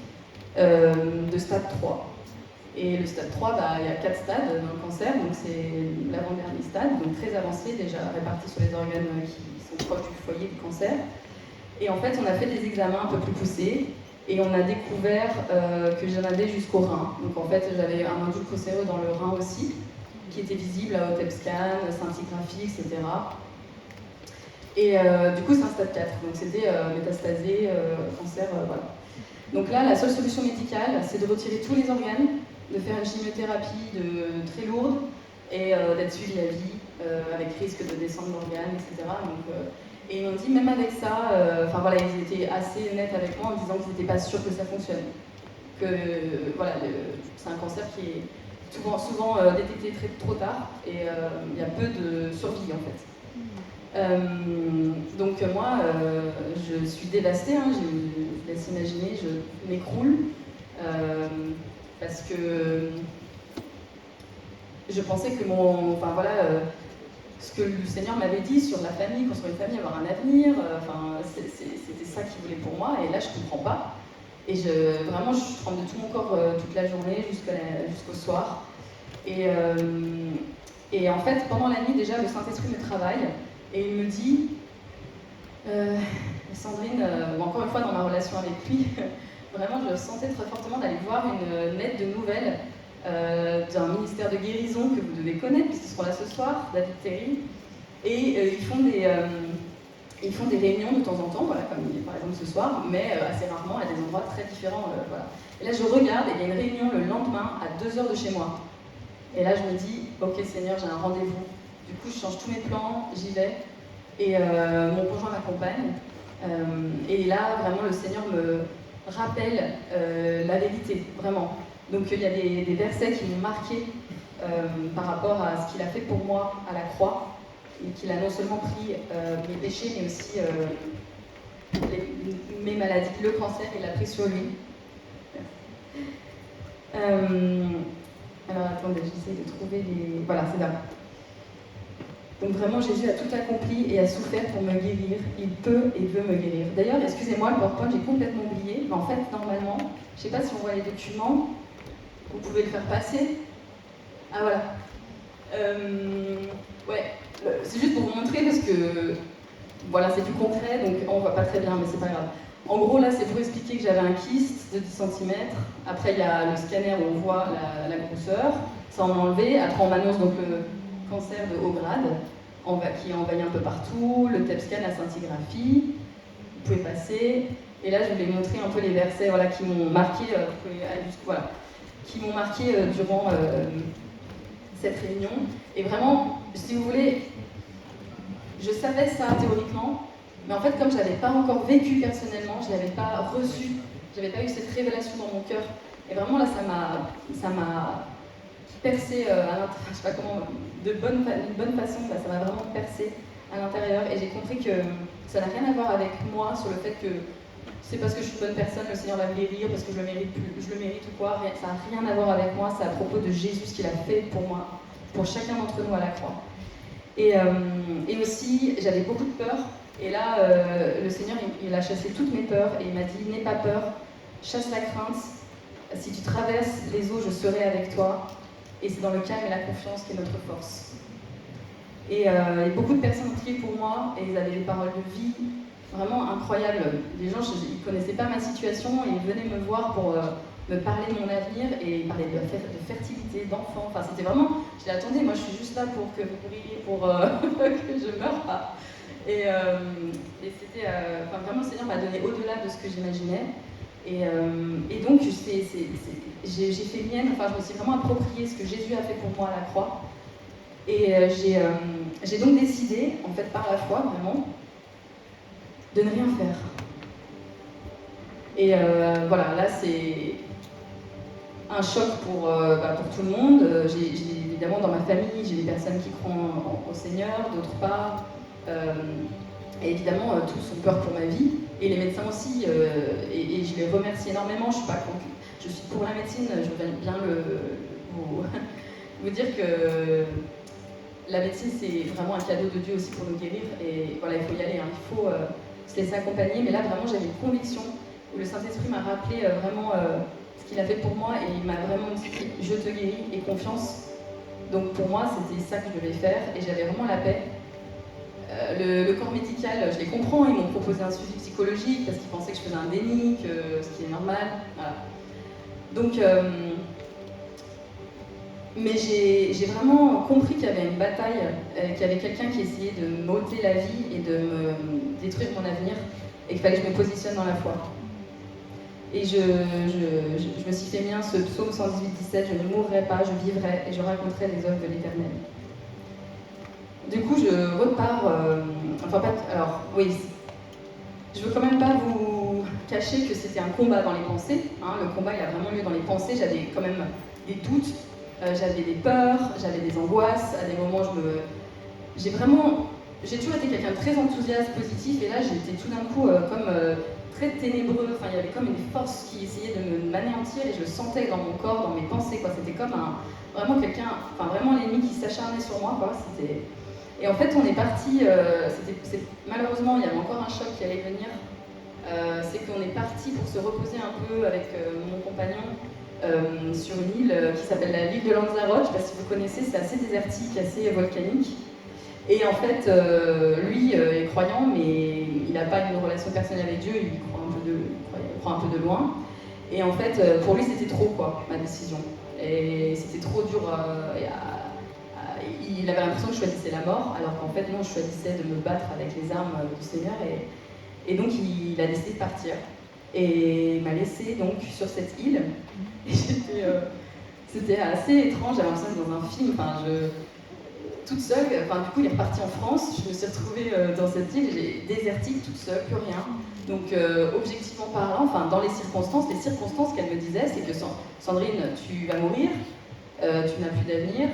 de stade 3. Et le stade 3, il y a 4 stades dans le cancer, donc c'est l'avant-dernier stade, donc très avancé, déjà réparti sur les organes qui sont proches du foyer du cancer. Et en fait, on a fait des examens un peu plus poussés, et on a découvert que j'en avais jusqu'au rein. Donc en fait, j'avais un nodule cancéreux dans le rein aussi, qui était visible à OTEP scan, scintigraphie, etc. Et du coup, c'est un stade 4, donc c'était métastasé, cancer, voilà. Donc là, la seule solution médicale, c'est de retirer tous les organes, de faire une chimiothérapie très lourde et d'être suivi à vie, avec risque de descente d'organes, etc. Donc, et ils m'ont dit, même avec ça, voilà, ils étaient assez honnêtes avec moi en disant qu'ils n'étaient pas sûrs que ça fonctionne. Que voilà, c'est un cancer qui est souvent détecté trop tard et il y a peu de survie en fait. Donc moi, je suis dévastée, hein, je vous laisse imaginer, je m'écroule parce que je pensais que ce que le Seigneur m'avait dit sur la famille, construire une famille, avoir un avenir, c'était ça qu'il voulait pour moi, et là je comprends pas. Et vraiment, je tremble de tout mon corps toute la journée jusqu'au soir. Et en fait, pendant la nuit, déjà, le Saint-Esprit me travaille et il me dit, Sandrine, encore une fois dans ma relation avec lui, vraiment, je sentais très fortement d'aller voir une lettre de nouvelles d'un ministère de guérison que vous devez connaître, puisqu'ils seront là ce soir, David Terry. Et ils font des réunions de temps en temps, voilà, comme par exemple ce soir, mais assez rarement à des endroits très différents. Voilà. Et là, je regarde et il y a une réunion le lendemain à 2 heures de chez moi. Et là, je me dis, ok Seigneur, j'ai un rendez-vous. Du coup, je change tous mes plans, j'y vais. Et mon conjoint m'accompagne. Et là, vraiment, le Seigneur me rappelle la vérité, vraiment. Donc, il y a des versets qui m'ont marqué par rapport à ce qu'il a fait pour moi à la croix. Et qu'il a non seulement pris mes péchés, mais aussi mes maladies, le cancer, il l'a pris sur lui. Alors attendez, j'essaie de trouver les... Voilà, c'est là. Donc vraiment, Jésus a tout accompli et a souffert pour me guérir. Il peut et veut me guérir. D'ailleurs, excusez-moi, le PowerPoint, j'ai complètement oublié. Mais en fait, normalement, je ne sais pas si on voit les documents, vous pouvez le faire passer. Ah voilà. Ouais, c'est juste pour vous montrer parce que voilà, c'est du concret, donc on voit pas très bien, mais c'est pas grave. En gros, là, c'est pour expliquer que j'avais un kyste de 10 cm. Après, il y a le scanner où on voit la grosseur. Ça, on m'a enlevé. Après, on m'annonce donc le cancer de haut grade, qui envahit un peu partout. Le TEP scan, la scintigraphie. Vous pouvez passer. Et là, je vais montrer un peu les versets voilà, qui m'ont marqué, qui m'ont marqué durant cette réunion. Et vraiment, si vous voulez, je savais ça théoriquement, mais en fait, comme je ne l'avais pas encore vécu personnellement, je ne l'avais pas reçu, je n'avais pas eu cette révélation dans mon cœur. Et vraiment, là, ça m'a percé à l'intérieur, je ne sais pas comment, d'une bonne façon, ça m'a vraiment percé à l'intérieur. Et j'ai compris que ça n'a rien à voir avec moi, sur le fait que c'est parce que je suis une bonne personne, le Seigneur va me guérir, parce que je le mérite ou quoi. Ça n'a rien à voir avec moi, c'est à propos de Jésus, ce qu'il a fait pour moi, pour chacun d'entre nous à la croix. Et aussi, j'avais beaucoup de peur. Et là, le Seigneur, il a chassé toutes mes peurs et il m'a dit, n'aie pas peur, chasse la crainte. Si tu traverses les eaux, je serai avec toi. Et c'est dans le calme et la confiance qui est notre force. Et beaucoup de personnes ont prié pour moi et ils avaient des paroles de vie. vraiment incroyable. Les gens, ils ne connaissaient pas ma situation et ils venaient me voir pour me parler de mon avenir et parler de fertilité, d'enfants. Enfin, c'était vraiment, je dis attendez, moi je suis juste là pour que vous priez pour que je meure pas. Et c'était, enfin, vraiment le Seigneur m'a donné au-delà de ce que j'imaginais. Et donc j'ai fait mienne, enfin je me suis vraiment approprié ce que Jésus a fait pour moi à la croix. Et j'ai donc décidé, en fait par la foi vraiment, de ne rien faire. Et voilà, là c'est un choc pour tout le monde. J'ai évidemment dans ma famille, j'ai des personnes qui croient au Seigneur, d'autre part. Et évidemment, tous ont peur pour ma vie. Et les médecins aussi, et je les remercie énormément. Je suis pour la médecine, je veux bien vous dire que la médecine, c'est vraiment un cadeau de Dieu aussi pour nous guérir. Et voilà, il faut y aller, hein. Il faut se laisser accompagner. Mais là, vraiment, j'avais une conviction où le Saint-Esprit m'a rappelé vraiment ce qu'il a fait pour moi. Et il m'a vraiment dit, je te guéris et confiance. Donc pour moi, c'était ça que je devais faire. Et j'avais vraiment la paix. Le corps médical, je les comprends, ils m'ont proposé un suivi psychologique parce qu'ils pensaient que je faisais un déni, ce qui est normal. Voilà. Donc, mais j'ai vraiment compris qu'il y avait une bataille, qu'il y avait quelqu'un qui essayait de m'ôter la vie et de me détruire mon avenir, et qu'il fallait que je me positionne dans la foi. Et je me suis fait mien ce psaume 118-17, je ne mourrai pas, je vivrai et je raconterai les œuvres de l'Éternel. Du coup, je repars. Alors, oui, je veux quand même pas vous cacher que c'était un combat dans les pensées. Hein, le combat, il a vraiment lieu dans les pensées. J'avais quand même des doutes, j'avais des peurs, j'avais des angoisses. À des moments, j'ai toujours été quelqu'un de très enthousiaste, positif, et là, j'étais tout d'un coup très ténébreux. Enfin, il y avait comme une force qui essayait de m'anéantir, et je le sentais dans mon corps, dans mes pensées, quoi. C'était comme vraiment l'ennemi qui s'acharnait sur moi, quoi. Et en fait, on est parti, malheureusement, il y avait encore un choc qui allait venir. C'est qu'on est parti pour se reposer un peu avec mon compagnon sur une île qui s'appelle l'île de Lanzarote. Je ne sais pas si vous connaissez, c'est assez désertique, assez volcanique. Et en fait, lui est croyant, mais il n'a pas une relation personnelle avec Dieu, il croit un peu de loin. Et en fait, pour lui, c'était trop, quoi, ma décision. Et c'était trop dur. Il avait l'impression que je choisissais la mort, alors qu'en fait, non, je choisissais de me battre avec les armes du Seigneur. Et donc, il a décidé de partir. Et il m'a laissée donc sur cette île. Et c'était assez étrange, j'avais l'impression d'être dans un film. Toute seule, du coup, il est reparti en France. Je me suis retrouvée dans cette île, désertique, toute seule, plus rien. Donc, objectivement parlant, dans les circonstances qu'elle me disait, c'est que Sandrine, tu vas mourir. Tu n'as plus d'avenir,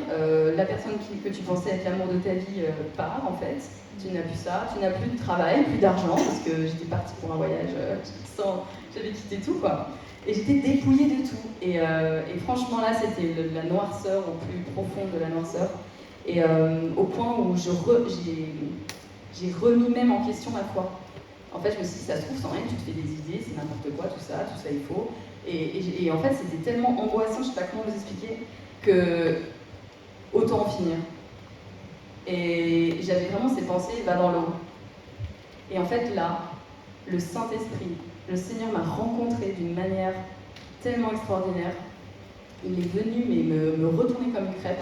la personne que tu pensais être l'amour de ta vie part en fait, tu n'as plus ça, tu n'as plus de travail, plus d'argent, parce que j'étais partie pour un voyage j'avais quitté tout quoi, et j'étais dépouillée de tout, et franchement là c'était la noirceur au plus profond de la noirceur, et au point où j'ai remis même en question ma foi. En fait je me suis dit, ça se trouve sans rien, tu te fais des idées, c'est n'importe quoi, tout ça il faut, et en fait c'était tellement angoissant, je sais pas comment vous expliquer, que autant en finir. Et j'avais vraiment ces pensées, va dans l'eau. Et en fait là, le Saint-Esprit, le Seigneur m'a rencontrée d'une manière tellement extraordinaire. Il est venu me retourner comme une crêpe.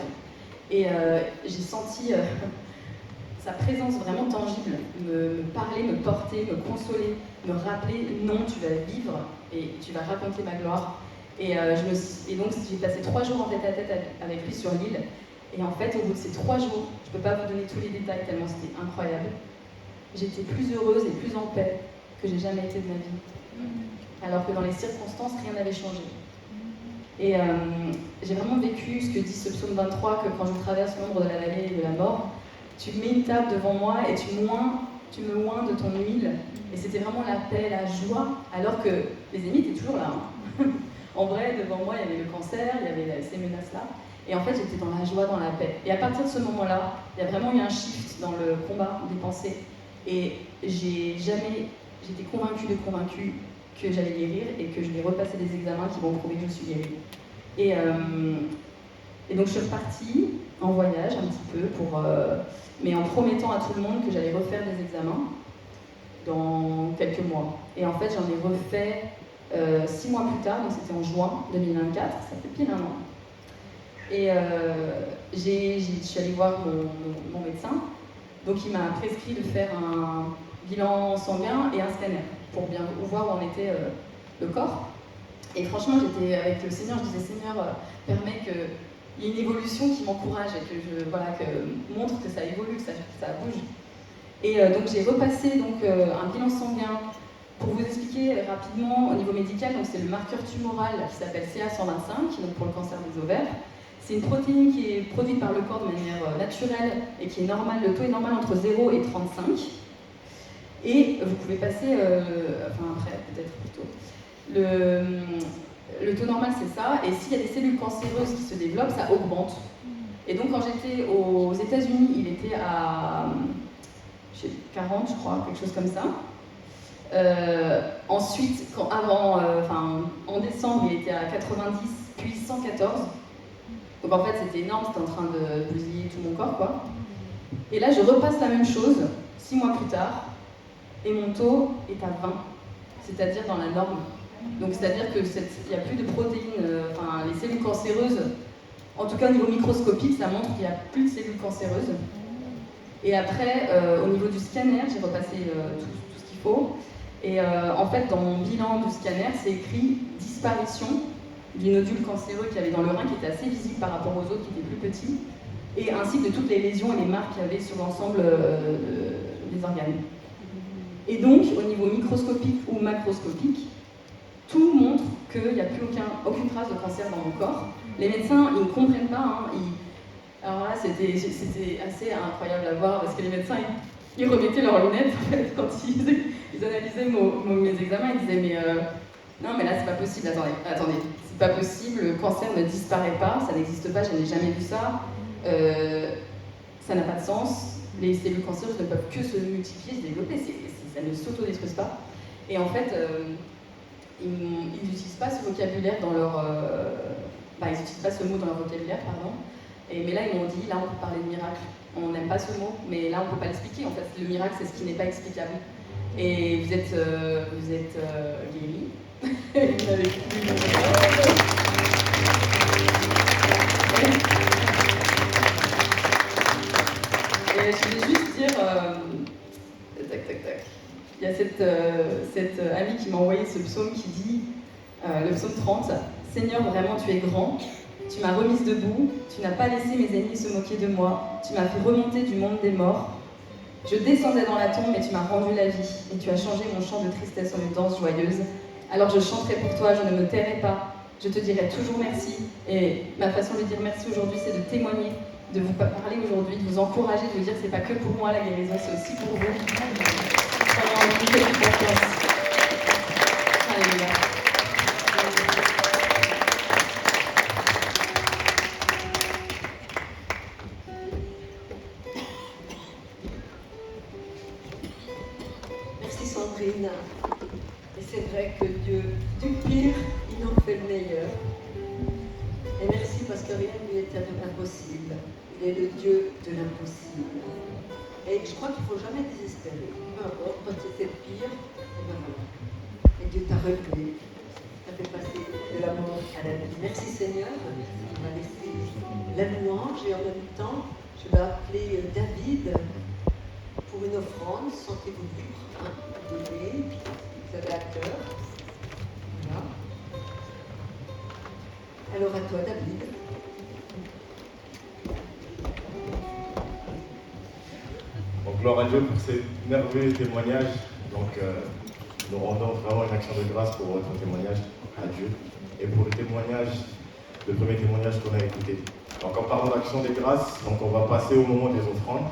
Et j'ai senti sa présence vraiment tangible, me parler, me porter, me consoler, me rappeler, non, tu vas vivre et tu vas raconter ma gloire. Et donc j'ai passé 3 jours en tête-à-tête avec lui sur l'île. Et en fait, au bout de ces 3 jours, je ne peux pas vous donner tous les détails tellement c'était incroyable, j'étais plus heureuse et plus en paix que j'ai jamais été de ma vie. Alors que dans les circonstances, rien n'avait changé. Et j'ai vraiment vécu ce que dit ce psaume 23, que quand je traverse l'ombre de la vallée de la mort, tu mets une table devant moi et tu me oins de ton huile. Et c'était vraiment la paix, la joie, alors que les ennemis étaient toujours là. Hein. En vrai, devant moi, il y avait le cancer, il y avait ces menaces-là. Et en fait, j'étais dans la joie, dans la paix. Et à partir de ce moment-là, il y a vraiment eu un shift dans le combat des pensées. Et j'étais convaincue que j'allais guérir et que je vais repasser des examens qui vont prouver que je suis guérie. Et donc je suis repartie en voyage un petit peu, mais en promettant à tout le monde que j'allais refaire des examens. dans quelques mois. Et en fait, j'en ai refait 6 mois plus tard, donc c'était en juin 2024, ça fait pile un an. Et je suis allée voir mon médecin, donc il m'a prescrit de faire un bilan sanguin et un scanner pour bien voir où en était le corps. Et franchement, j'étais avec le Seigneur, je disais Seigneur, permets qu'il y ait une évolution qui m'encourage et que montre que ça évolue, que ça bouge. Et donc j'ai repassé un bilan sanguin. Pour vous expliquer rapidement au niveau médical, donc c'est le marqueur tumoral qui s'appelle CA125, donc pour le cancer des ovaires. C'est une protéine qui est produite par le corps de manière naturelle et qui est normale. Le taux est normal entre 0 et 35. Et vous pouvez passer, après peut-être plutôt. Le taux normal c'est ça, et s'il y a des cellules cancéreuses qui se développent, ça augmente. Et donc quand j'étais aux États-Unis, il était à 40, je crois, quelque chose comme ça. Ensuite, en décembre, il était à 90, puis 114. Donc en fait, c'était énorme, c'était en train de bousiller tout mon corps, quoi. Et là, je repasse la même chose, 6 mois plus tard, et mon taux est à 20, c'est-à-dire dans la norme. Donc c'est-à-dire qu'il n'y a plus de protéines, les cellules cancéreuses, en tout cas au niveau microscopique, ça montre qu'il n'y a plus de cellules cancéreuses. Et après, au niveau du scanner, j'ai repassé tout ce qu'il faut. Et en fait, dans mon bilan de scanner, c'est écrit disparition du nodule cancéreux qu'il y avait dans le rein, qui était assez visible par rapport aux autres qui étaient plus petits, et ainsi que de toutes les lésions et les marques qu'il y avait sur l'ensemble des organes. Et donc, au niveau microscopique ou macroscopique, tout montre qu'il n'y a plus aucune trace de cancer dans mon corps. Les médecins, ils ne comprennent pas. Alors là, c'était assez incroyable à voir, parce que les médecins, ils remettaient leurs lunettes en fait, quand ils analysaient mes examens. Ils disaient mais non, mais là c'est pas possible. Attendez, c'est pas possible. Le cancer ne disparaît pas, ça n'existe pas. Je n'ai jamais vu ça. Ça n'a pas de sens. Les cellules cancéreuses ne peuvent que se multiplier, se développer. Ça ne s'autodétruisent pas. Et en fait, ils n'utilisent pas ce vocabulaire dans leur. Ils n'utilisent pas ce mot dans leur vocabulaire, pardon. Mais là, ils m'ont dit, là, on peut parler de miracle. On n'aime pas ce mot, mais là, on ne peut pas l'expliquer. En fait, le miracle, c'est ce qui n'est pas explicable. Et vous êtes guéris. Vous n'avez plus Et je voulais juste dire... Il y a cette amie qui m'a envoyé ce psaume qui dit, le psaume 30, « Seigneur, vraiment, tu es grand. Tu m'as remise debout, tu n'as pas laissé mes ennemis se moquer de moi, tu m'as fait remonter du monde des morts. Je descendais dans la tombe, mais tu m'as rendu la vie, et tu as changé mon chant de tristesse en une danse joyeuse. Alors je chanterai pour toi, je ne me tairai pas, je te dirai toujours merci. Et ma façon de dire merci aujourd'hui, c'est de témoigner, de vous parler aujourd'hui, de vous encourager, de vous dire que c'est pas que pour moi la guérison, c'est aussi pour vous. Vraiment, une petite confiance. Alléluia. Et c'est vrai que Dieu, du pire, il en fait le meilleur. Et merci parce que rien ne lui est impossible. Il est le Dieu de l'impossible. Et je crois qu'il ne faut jamais désespérer. Peu importe, quand c'était le pire, et ben voilà. Et Dieu t'a relevé, t'a fait passer de la mort à la vie. Merci Seigneur, il m'a laissé la louange et en même temps, je vais appeler David pour une offrande. Sentez-vous libre. Donner, vous avez à cœur. Voilà. Alors à toi, David. Donc, gloire à Dieu pour ces merveilleux témoignages. Donc, nous rendons vraiment une action de grâce pour votre témoignage à Dieu et pour le premier témoignage qu'on a écouté. Donc, en parlant d'action de grâce, donc on va passer au moment des offrandes.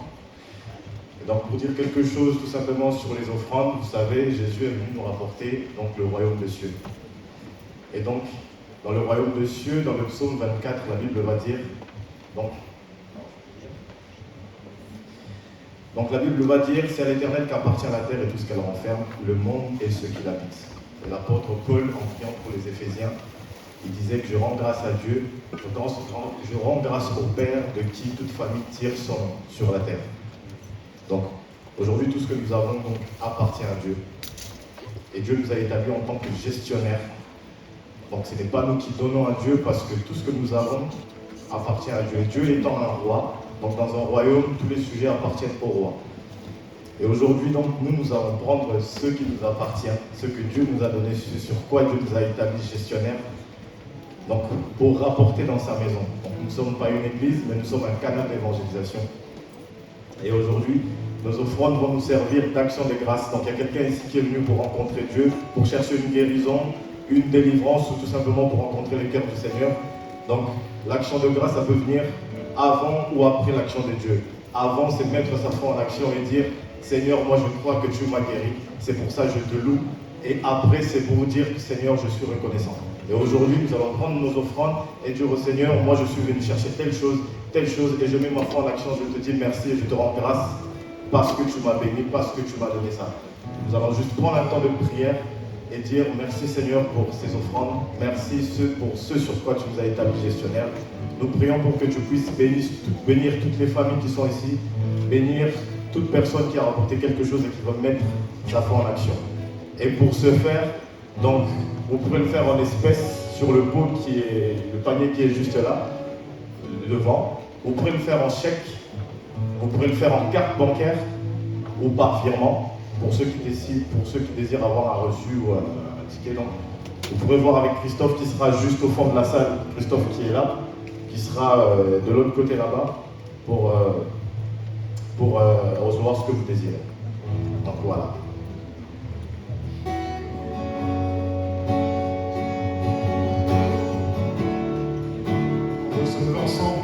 Et donc, pour dire quelque chose tout simplement sur les offrandes, vous savez, Jésus est venu nous rapporter donc, le royaume des cieux. Et donc, dans le royaume des cieux, dans le psaume 24, la Bible va dire, donc la Bible va dire, c'est à l'Éternel qu'appartient la terre et tout ce qu'elle renferme, le monde et ceux qui l'habitent. Et l'apôtre Paul, en priant pour les Éphésiens, il disait que je rends grâce à Dieu, je rends grâce au Père de qui toute famille tire son nom sur la terre. Donc, Aujourd'hui, tout ce que nous avons donc appartient à Dieu. Et Dieu nous a établis en tant que gestionnaires. Donc ce n'est pas nous qui donnons à Dieu parce que tout ce que nous avons appartient à Dieu. Et Dieu étant un roi, donc dans un royaume, tous les sujets appartiennent au roi. Et aujourd'hui, donc, nous allons prendre ce qui nous appartient, ce que Dieu nous a donné, ce sur quoi Dieu nous a établis gestionnaires, donc pour rapporter dans sa maison. Donc nous ne sommes pas une église, mais nous sommes un canal d'évangélisation. Et aujourd'hui, nos offrandes vont nous servir d'action de grâce. Donc il y a quelqu'un ici qui est venu pour rencontrer Dieu, pour chercher une guérison, une délivrance ou tout simplement pour rencontrer le cœur du Seigneur. Donc l'action de grâce, ça peut venir avant ou après l'action de Dieu. Avant, c'est mettre sa foi en action et dire « Seigneur, moi je crois que tu m'as guéri, c'est pour ça que je te loue. » Et après, c'est pour dire « Seigneur, je suis reconnaissant. » Et aujourd'hui, nous allons prendre nos offrandes et dire au Seigneur « Moi je suis venu chercher telle chose, et je mets ma foi en action, je te dis merci et je te rends grâce parce que tu m'as béni, parce que tu m'as donné ça. » Nous allons juste prendre un temps de prière et dire merci Seigneur pour ces offrandes, merci pour ce sur quoi tu nous as établis gestionnaires. Nous prions pour que tu puisses bénir toutes les familles qui sont ici, bénir toute personne qui a rapporté quelque chose et qui va mettre sa foi en action. Et pour ce faire, donc, vous pouvez le faire en espèces sur le pot le panier qui est juste là, devant. Vous pouvez le faire en chèque, vous pouvez le faire en carte bancaire ou par virement. Pour ceux qui désirent avoir un reçu ou un ticket. Donc, vous pourrez voir avec Christophe qui sera juste au fond de la salle, Christophe qui est là, qui sera de l'autre côté là-bas pour recevoir ce que vous désirez. Donc voilà. On va se lever ensemble.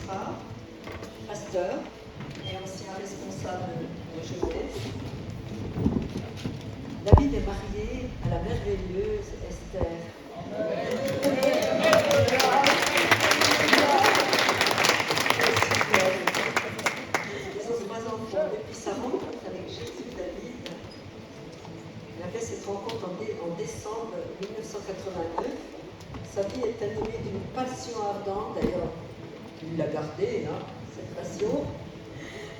magistrat, pasteur et ancien responsable de jeunesse. David est marié à la merveilleuse Esther. Ils ont 3 enfants. Depuis sa rencontre avec Jésus, David, il a fait cette rencontre en décembre 1989. Sa vie est animée d'une passion ardente, d'ailleurs, il l'a gardée, hein, cette passion,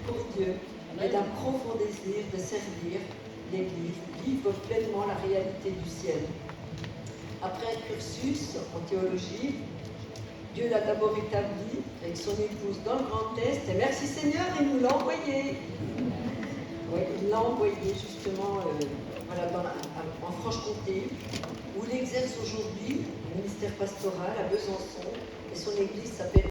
pour Dieu, et d'un profond désir de servir l'Église, vivre pleinement la réalité du ciel. Après un cursus en théologie, Dieu l'a d'abord établi avec son épouse dans le Grand Est, et merci Seigneur, il nous l'a envoyé. Oui, il l'a envoyé justement voilà, en Franche-Comté, où il exerce aujourd'hui le ministère pastoral à Besançon, et son église s'appelle